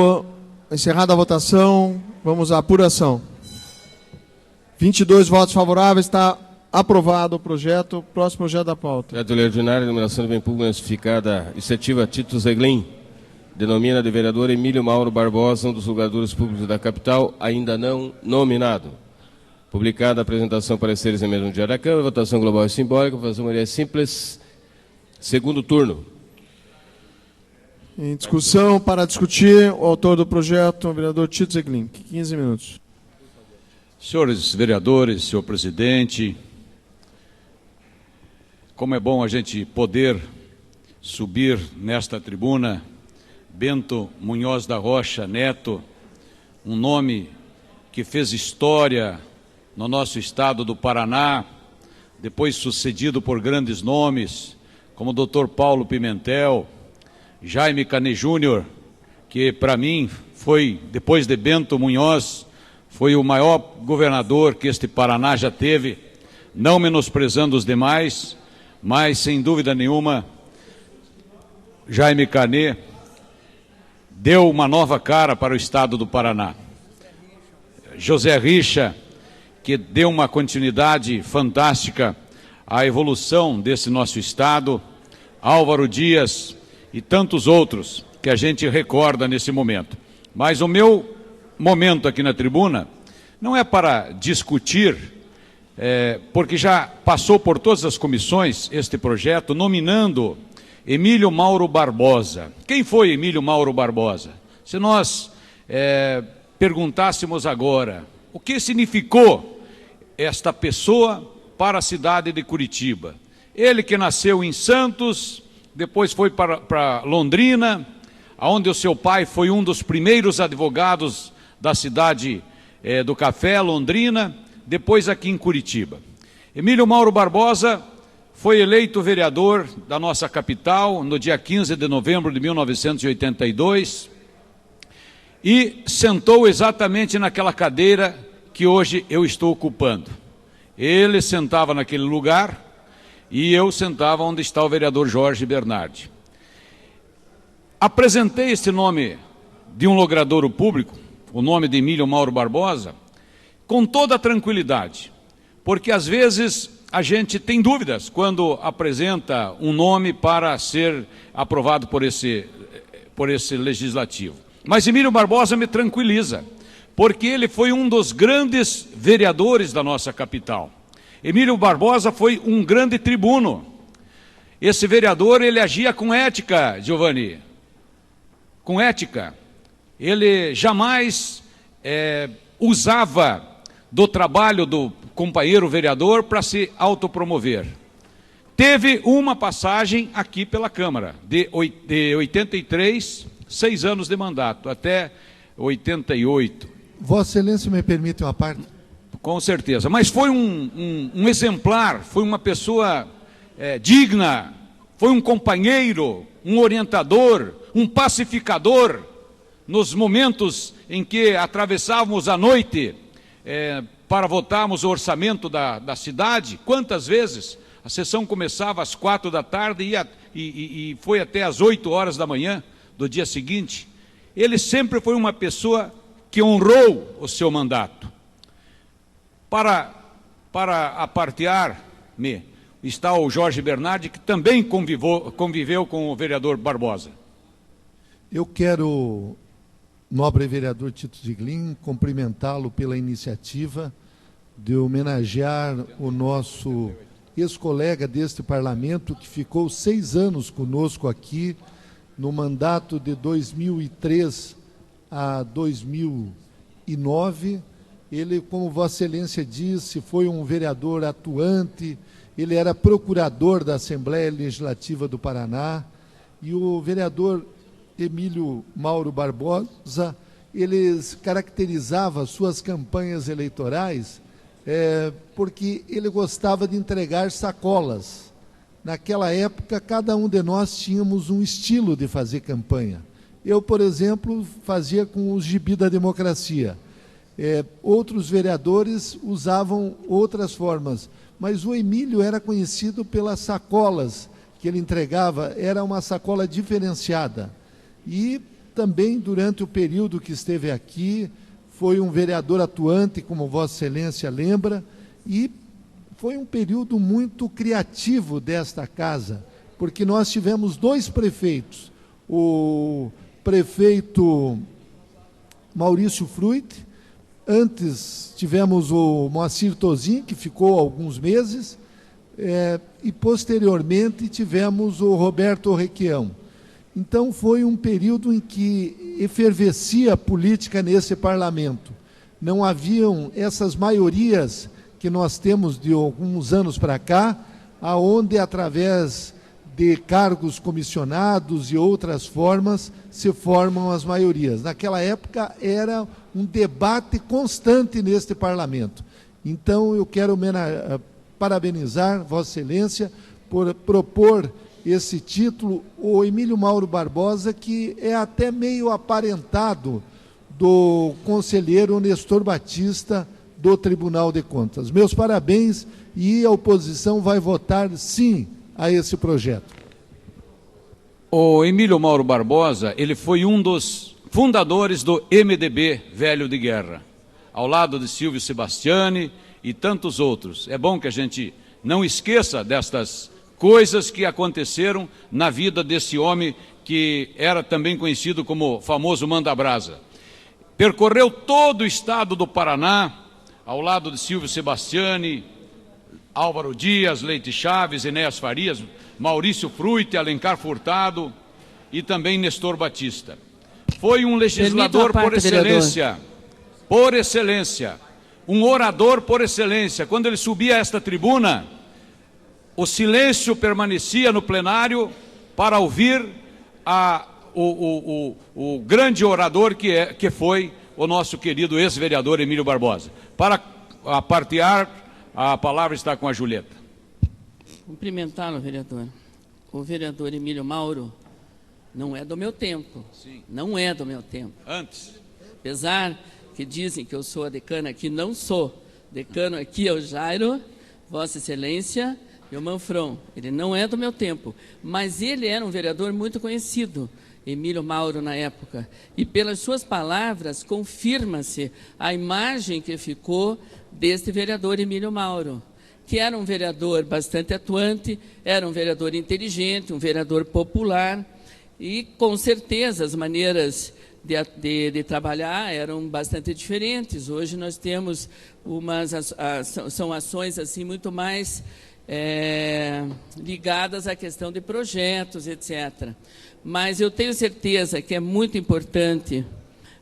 a votação, vamos à apuração. 22 votos favoráveis, está aprovado o projeto. Próximo projeto da pauta. Projeto de lei ordinária, denominação de bem público não especificada, iniciativa Tito Zeglin, denomina de vereador Emílio Mauro Barbosa, um dos logradouros públicos da capital, ainda não nominado. Publicada a apresentação, pareceres em mesmo diário da Câmara, votação global e simbólica, votação maioria simples, segundo turno. Em discussão, para discutir, o autor do projeto, o vereador Tito Zeglin. 15 minutos. Senhores vereadores, senhor presidente, como é bom a gente poder subir nesta tribuna, Bento Munhoz da Rocha Neto, um nome que fez história no nosso estado do Paraná, depois sucedido por grandes nomes, como o Dr. Paulo Pimentel, Jaime Canet Júnior, que para mim foi, depois de Bento Munhoz, foi o maior governador que este Paraná já teve, não menosprezando os demais, mas sem dúvida nenhuma, Jaime Canet deu uma nova cara para o estado do Paraná. José Richa, que deu uma continuidade fantástica à evolução desse nosso estado, Álvaro Dias e tantos outros que a gente recorda nesse momento. Mas o meu momento aqui na tribuna não é para discutir, porque já passou por todas as comissões este projeto, nominando Emílio Mauro Barbosa. Quem foi Emílio Mauro Barbosa? Se nós perguntássemos agora o que significou esta pessoa para a cidade de Curitiba. Ele que nasceu em Santos, depois foi para Londrina, onde o seu pai foi um dos primeiros advogados da cidade do Café, Londrina, depois aqui em Curitiba. Emílio Mauro Barbosa foi eleito vereador da nossa capital no dia 15 de novembro de 1982 e sentou exatamente naquela cadeira que hoje eu estou ocupando. Ele sentava naquele lugar e eu sentava onde está o vereador Jorge Bernardi. Apresentei esse nome de um logradouro público, o nome de Emílio Mauro Barbosa, com toda a tranquilidade, porque às vezes a gente tem dúvidas quando apresenta um nome para ser aprovado por esse legislativo. Mas Emílio Barbosa me tranquiliza, porque ele foi um dos grandes vereadores da nossa capital. Emílio Barbosa foi um grande tribuno. Esse vereador, ele agia com ética, Giovanni, com ética. Ele jamais usava do trabalho do companheiro vereador para se autopromover. Teve uma passagem aqui pela Câmara, de 83, 6 anos de mandato, até 88. Vossa Excelência me permite uma parte? Com certeza, mas foi um exemplar, foi uma pessoa digna, foi um companheiro, um orientador, um pacificador, nos momentos em que atravessávamos a noite para votarmos o orçamento da cidade. Quantas vezes a sessão começava às 4 da tarde e foi até às 8 horas da manhã do dia seguinte. Ele sempre foi uma pessoa que honrou o seu mandato. Para apartear-me está o Jorge Bernardi, que também conviveu com o vereador Barbosa. Eu quero, nobre vereador Tito Ziglin, cumprimentá-lo pela iniciativa de homenagear o nosso ex-colega deste parlamento, que ficou 6 anos conosco aqui, no mandato de 2003 a 2009. Ele, como Vossa Excelência disse, foi um vereador atuante, ele era procurador da Assembleia Legislativa do Paraná, e o vereador Emílio Mauro Barbosa, ele caracterizava suas campanhas eleitorais porque ele gostava de entregar sacolas. Naquela época, cada um de nós tínhamos um estilo de fazer campanha. Eu, por exemplo, fazia com o gibi da democracia. Outros vereadores usavam outras formas, mas o Emílio era conhecido pelas sacolas que ele entregava, era uma sacola diferenciada. E também, durante o período que esteve aqui, foi um vereador atuante, como Vossa Excelência lembra, e foi um período muito criativo desta casa, porque nós tivemos 2 prefeitos, o prefeito Maurício Fruit, antes tivemos o Moacir Tozin, que ficou alguns meses, e posteriormente tivemos o Roberto Requião. Então foi um período em que efervescia a política nesse parlamento. Não haviam essas maiorias que nós temos de alguns anos para cá, aonde através de cargos comissionados e outras formas se formam as maiorias. Naquela época era um debate constante neste parlamento. Então eu quero parabenizar Vossa Excelência por propor esse título, o Emílio Mauro Barbosa, que é até meio aparentado do conselheiro Nestor Batista do Tribunal de Contas. Meus parabéns, e a oposição vai votar sim a esse projeto. O Emílio Mauro Barbosa, ele foi um dos fundadores do MDB Velho de Guerra, ao lado de Silvio Sebastiani e tantos outros. É bom que a gente não esqueça destas coisas que aconteceram na vida desse homem que era também conhecido como famoso Manda-Brasa. Percorreu todo o estado do Paraná, ao lado de Silvio Sebastiani, Álvaro Dias, Leite Chaves, Enéas Farias, Maurício Fruit, Alencar Furtado e também Nestor Batista. Foi um legislador por excelência, um orador por excelência. Quando ele subia a esta tribuna, o silêncio permanecia no plenário para ouvir o grande orador que foi o nosso querido ex-vereador Emílio Barbosa. Para apartear, a palavra está com a Julieta. Cumprimentá-lo, vereador. O vereador Emílio Mauro não é do meu tempo. Sim. Não é do meu tempo. Antes. Apesar que dizem que eu sou a decana aqui, não sou. Decano aqui é o Jairo, Vossa Excelência e o Manfron. Ele não é do meu tempo, mas ele era um vereador muito conhecido, Emílio Mauro, na época. E pelas suas palavras, confirma-se a imagem que ficou deste vereador Emílio Mauro, que era um vereador bastante atuante, era um vereador inteligente, um vereador popular, e com certeza as maneiras de trabalhar eram bastante diferentes. Hoje nós temos são ações assim muito mais ligadas à questão de projetos, etc. Mas eu tenho certeza que é muito importante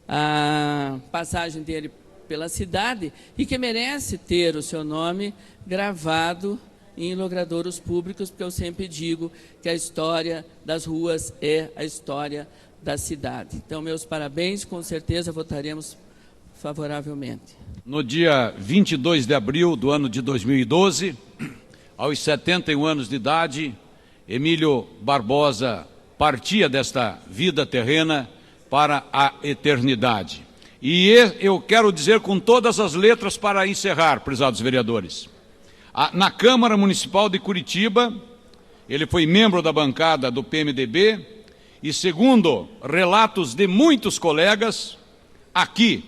a passagem dele pela cidade e que merece ter o seu nome gravado em logradouros públicos, porque eu sempre digo que a história das ruas é a história da cidade. Então, meus parabéns, com certeza votaremos favoravelmente. No dia 22 de abril do ano de 2012, aos 71 anos de idade, Emílio Barbosa partia desta vida terrena para a eternidade. E eu quero dizer com todas as letras para encerrar, prezados vereadores. Na Câmara Municipal de Curitiba, ele foi membro da bancada do PMDB e, segundo relatos de muitos colegas, aqui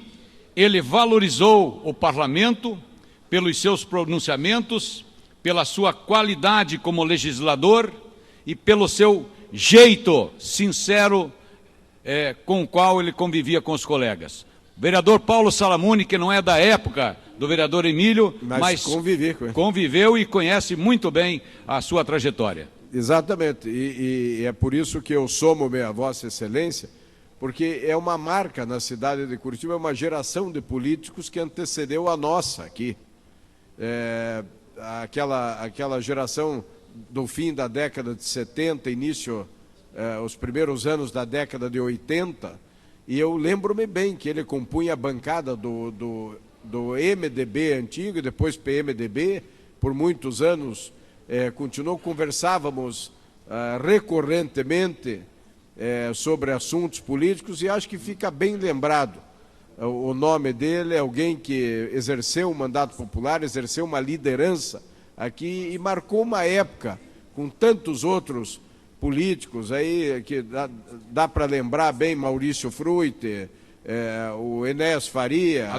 ele valorizou o parlamento pelos seus pronunciamentos, pela sua qualidade como legislador e pelo seu jeito sincero com o qual ele convivia com os colegas. O vereador Paulo Salamone, que não é da época do vereador Emílio, mas conviveu e conhece muito bem a sua trajetória. Exatamente, e é por isso que eu somo a Vossa Excelência, porque é uma marca na cidade de Curitiba, é uma geração de políticos que antecedeu a nossa aqui. Aquela geração do fim da década de 70, os primeiros anos da década de 80, e eu lembro-me bem que ele compunha a bancada do MDB antigo e depois PMDB, por muitos anos, conversávamos recorrentemente sobre assuntos políticos, e acho que fica bem lembrado. O nome dele é alguém que exerceu um mandato popular, exerceu uma liderança aqui e marcou uma época com tantos outros políticos aí que dá para lembrar bem: Maurício Fruit, o Enéas Faria,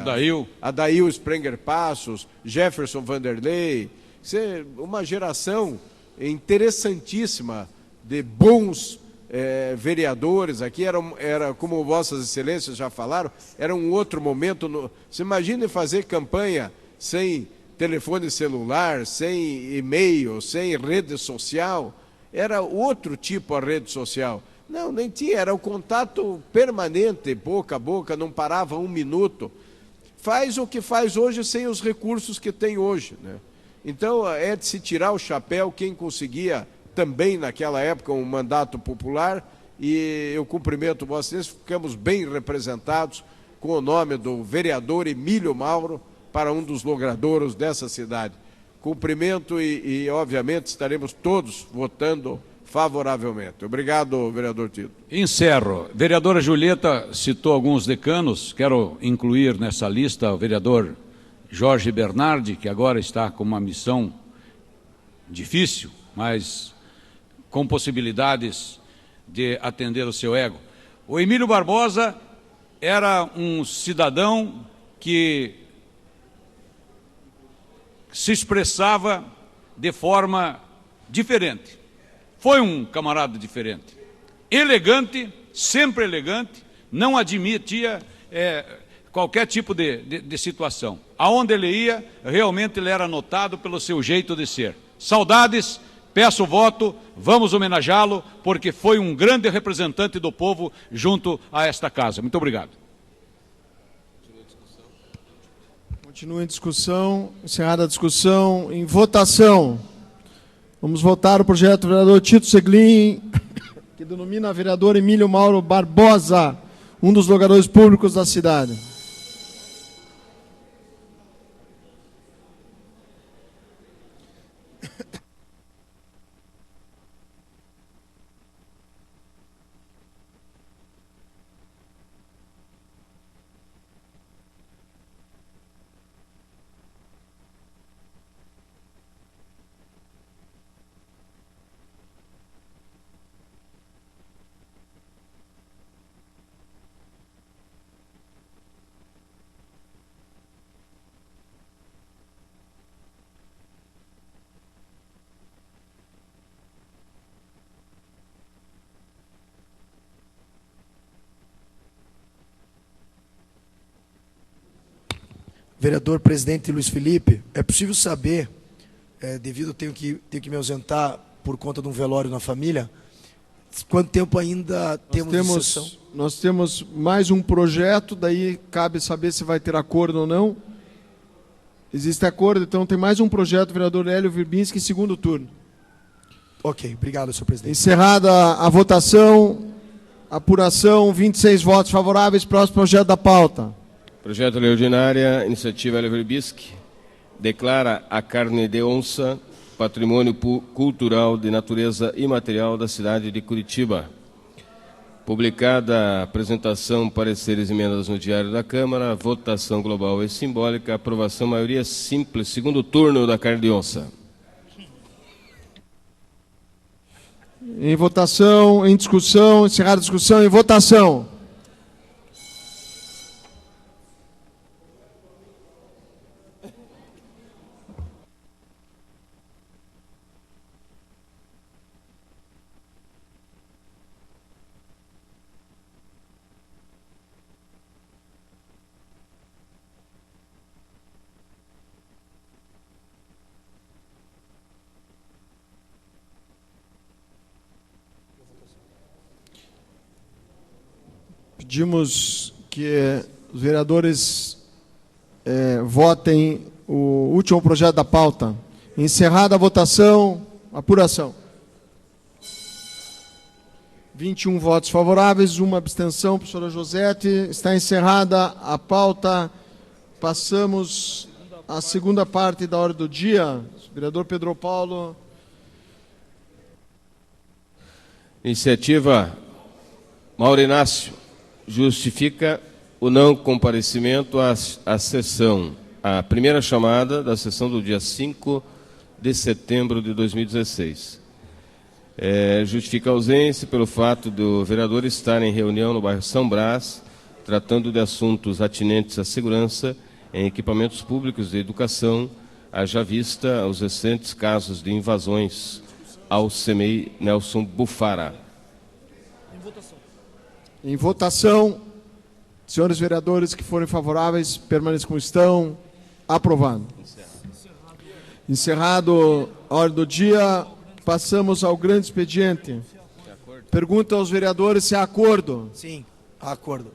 Adail Sprenger Passos, Jefferson Vanderlei. Uma geração interessantíssima de bons vereadores aqui. Era, como Vossas Excelências já falaram, era um outro momento. Você imagina fazer campanha sem telefone celular, sem e-mail, sem rede social. Era outro tipo a rede social. Não, nem tinha, era o contato permanente, boca a boca, não parava um minuto. Faz o que faz hoje sem os recursos que tem hoje, né? Então, é de se tirar o chapéu quem conseguia também naquela época um mandato popular, e eu cumprimento vocês, ficamos bem representados com o nome do vereador Emílio Mauro para um dos logradouros dessa cidade. Cumprimento e obviamente, estaremos todos votando favoravelmente. Obrigado, vereador Tito. Encerro. Vereadora Julieta citou alguns decanos, quero incluir nessa lista o vereador Jorge Bernardi, que agora está com uma missão difícil, mas com possibilidades de atender o seu ego. O Emílio Barbosa era um cidadão que se expressava de forma diferente. Foi um camarada diferente. Elegante, sempre elegante, não admitia qualquer tipo de situação. Aonde ele ia, realmente ele era notado pelo seu jeito de ser. Saudades, peço o voto, vamos homenageá-lo, porque foi um grande representante do povo junto a esta casa. Muito obrigado. Continua em discussão, encerrada a discussão, em votação. Vamos votar o projeto do vereador Tito Seglin, que denomina vereador Emílio Mauro Barbosa, um dos logradores públicos da cidade. Vereador presidente Luiz Felipe, é possível saber, devido eu tenho que me ausentar por conta de um velório na família, quanto tempo ainda temos de sessão? Nós temos mais um projeto, daí cabe saber se vai ter acordo ou não. Existe acordo, então tem mais um projeto, vereador Hélio Virbinski, segundo turno. Ok, obrigado, senhor presidente. Encerrada a votação, apuração, 26 votos favoráveis, próximo projeto da pauta. Projeto de lei ordinária, iniciativa Hélio Virbinski, declara a carne de onça patrimônio cultural de natureza imaterial da cidade de Curitiba. Publicada a apresentação, pareceres e emendas no Diário da Câmara, votação global e simbólica, aprovação maioria simples, segundo turno da carne de onça. Em votação, em discussão, encerrada a discussão, em votação. Pedimos que os vereadores votem o último projeto da pauta. Encerrada a votação, apuração. 21 votos favoráveis, uma abstenção, professora Josete. Está encerrada a pauta. Passamos à segunda parte da ordem do dia. Vereador Pedro Paulo. Iniciativa Mauro Inácio. Justifica o não comparecimento à sessão, a primeira chamada da sessão do dia 5 de setembro de 2016. Justifica a ausência pelo fato do vereador estar em reunião no bairro São Brás, tratando de assuntos atinentes à segurança em equipamentos públicos de educação, haja vista aos recentes casos de invasões ao CEMEI Nelson Bufara. Em votação, senhores vereadores que forem favoráveis, permaneçam como estão. Aprovado. Encerrado a ordem do dia, passamos ao grande expediente. Pergunta aos vereadores se há acordo. Sim, há acordo.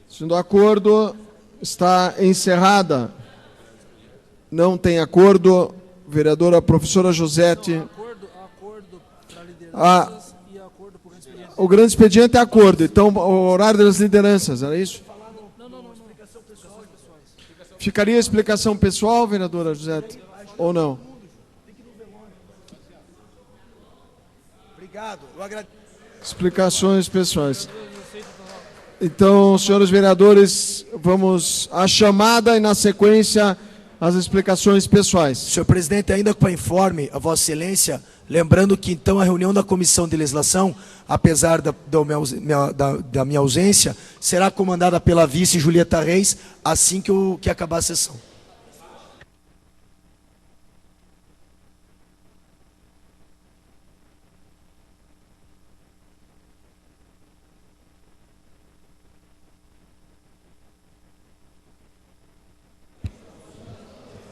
Sendo acordo, está encerrada. Não tem acordo. Vereadora professora Josete. O grande expediente é acordo. Então, o horário das lideranças, era isso? Ficaria a explicação pessoal, vereadora Josete? Ou não? Obrigado. Explicações pessoais. Então, senhores vereadores, vamos à chamada e, na sequência, as explicações pessoais. Senhor presidente, ainda para informe a Vossa Excelência, lembrando que, então, a reunião da Comissão de Legislação, apesar da minha ausência, será comandada pela vice Julieta Reis, assim que acabar a sessão.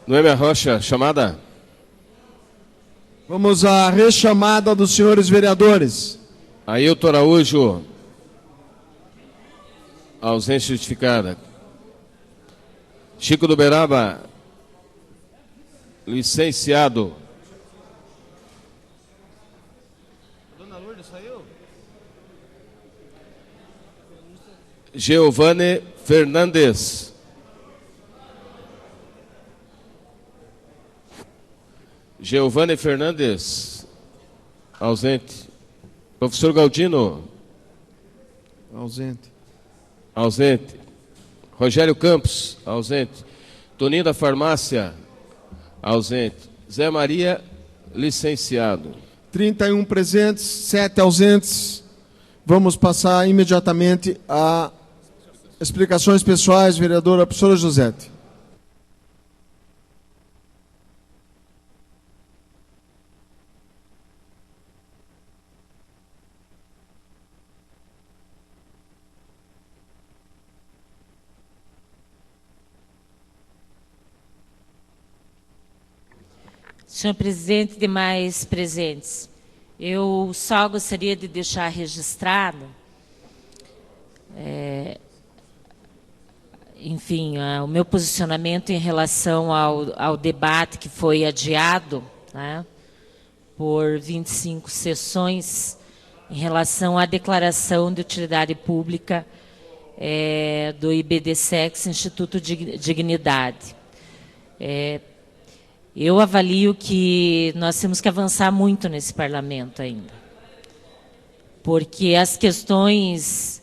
Noêmia Rocha, chamada. Vamos à rechamada dos senhores vereadores. Ailton Araújo, ausência justificada. Chico do Beraba, licenciado. Dona Lourdes saiu? Giovane Fernandes. Giovane Fernandes, ausente. Professor Galdino. Ausente. Ausente. Rogério Campos, ausente. Toninho da Farmácia, ausente. Zé Maria, licenciado. 31 presentes, 7 ausentes. Vamos passar imediatamente a explicações pessoais, vereadora professora Josete. Senhor presidente e demais presentes, eu só gostaria de deixar registrado, enfim, o meu posicionamento em relação ao debate que foi adiado, né, por 25 sessões, em relação à declaração de utilidade pública do IBDSEX, Instituto de Dignidade. Eu avalio que nós temos que avançar muito nesse parlamento ainda, porque as questões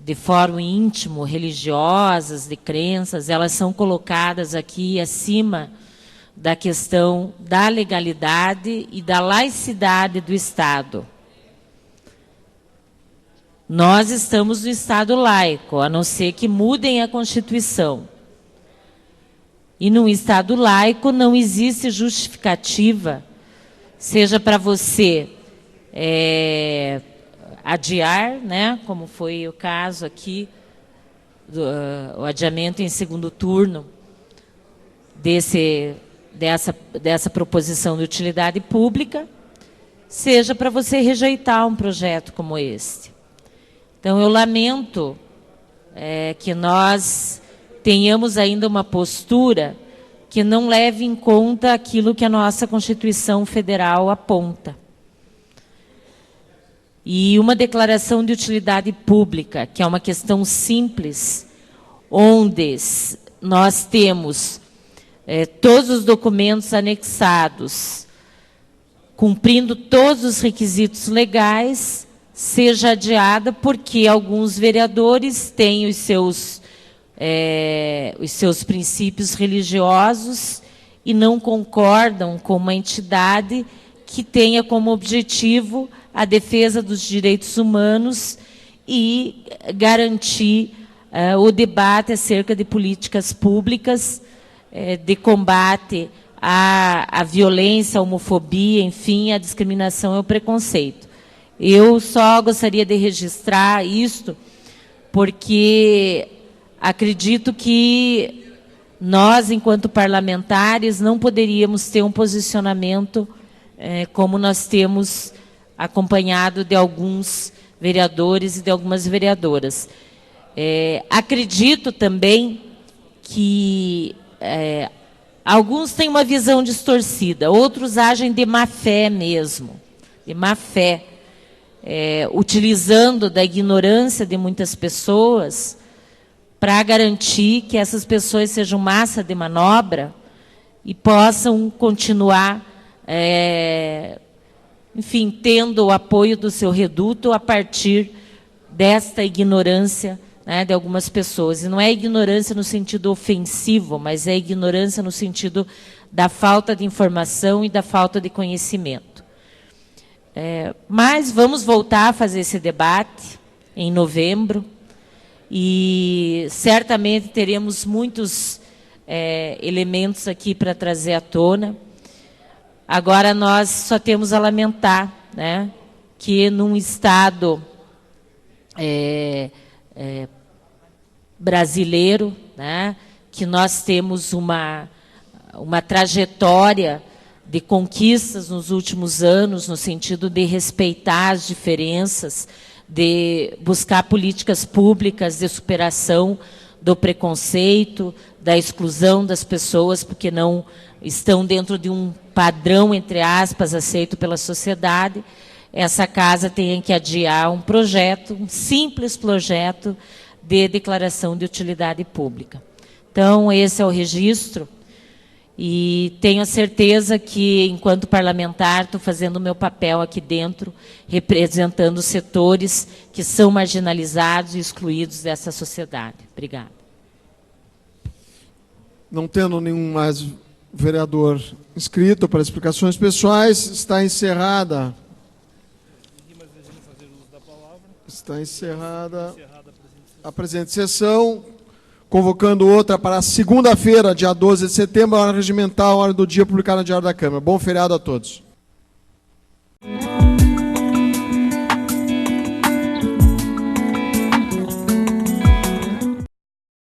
de fórum íntimo, religiosas, de crenças, elas são colocadas aqui acima da questão da legalidade e da laicidade do Estado. Nós estamos no Estado laico, a não ser que mudem a Constituição. E num Estado laico não existe justificativa, seja para você adiar, né, como foi o caso aqui, o adiamento em segundo turno dessa proposição de utilidade pública, seja para você rejeitar um projeto como este. Então, eu lamento que nós tenhamos ainda uma postura que não leve em conta aquilo que a nossa Constituição Federal aponta. E uma declaração de utilidade pública, que é uma questão simples, onde nós temos todos os documentos anexados, cumprindo todos os requisitos legais, seja adiada porque alguns vereadores têm os seus princípios religiosos e não concordam com uma entidade que tenha como objetivo a defesa dos direitos humanos e garantir o debate acerca de políticas públicas, de combate à violência, à homofobia, enfim, à discriminação e ao preconceito. Eu só gostaria de registrar isto porque acredito que nós, enquanto parlamentares, não poderíamos ter um posicionamento como nós temos acompanhado de alguns vereadores e de algumas vereadoras. Acredito também que alguns têm uma visão distorcida, outros agem de má fé mesmo, de má fé, utilizando da ignorância de muitas pessoas para garantir que essas pessoas sejam massa de manobra e possam continuar, enfim, tendo o apoio do seu reduto a partir desta ignorância, né, de algumas pessoas. E não é ignorância no sentido ofensivo, mas é ignorância no sentido da falta de informação e da falta de conhecimento. Mas vamos voltar a fazer esse debate em novembro e certamente teremos muitos elementos aqui para trazer à tona. Agora nós só temos a lamentar, né, que num Estado brasileiro, né, que nós temos uma trajetória de conquistas nos últimos anos, no sentido de respeitar as diferenças, de buscar políticas públicas de superação do preconceito, da exclusão das pessoas, porque não estão dentro de um padrão, entre aspas, aceito pela sociedade. Essa casa tem que adiar um projeto, um simples projeto de declaração de utilidade pública. Então, esse é o registro. E tenho a certeza que, enquanto parlamentar, estou fazendo o meu papel aqui dentro, representando os setores que são marginalizados e excluídos dessa sociedade. Obrigada. Não tendo nenhum mais vereador inscrito para explicações pessoais, está encerrada. Está encerrada a presente sessão. Convocando outra para segunda-feira, dia 12 de setembro, hora regimental, hora do dia, publicada no Diário da Câmara. Bom feriado a todos.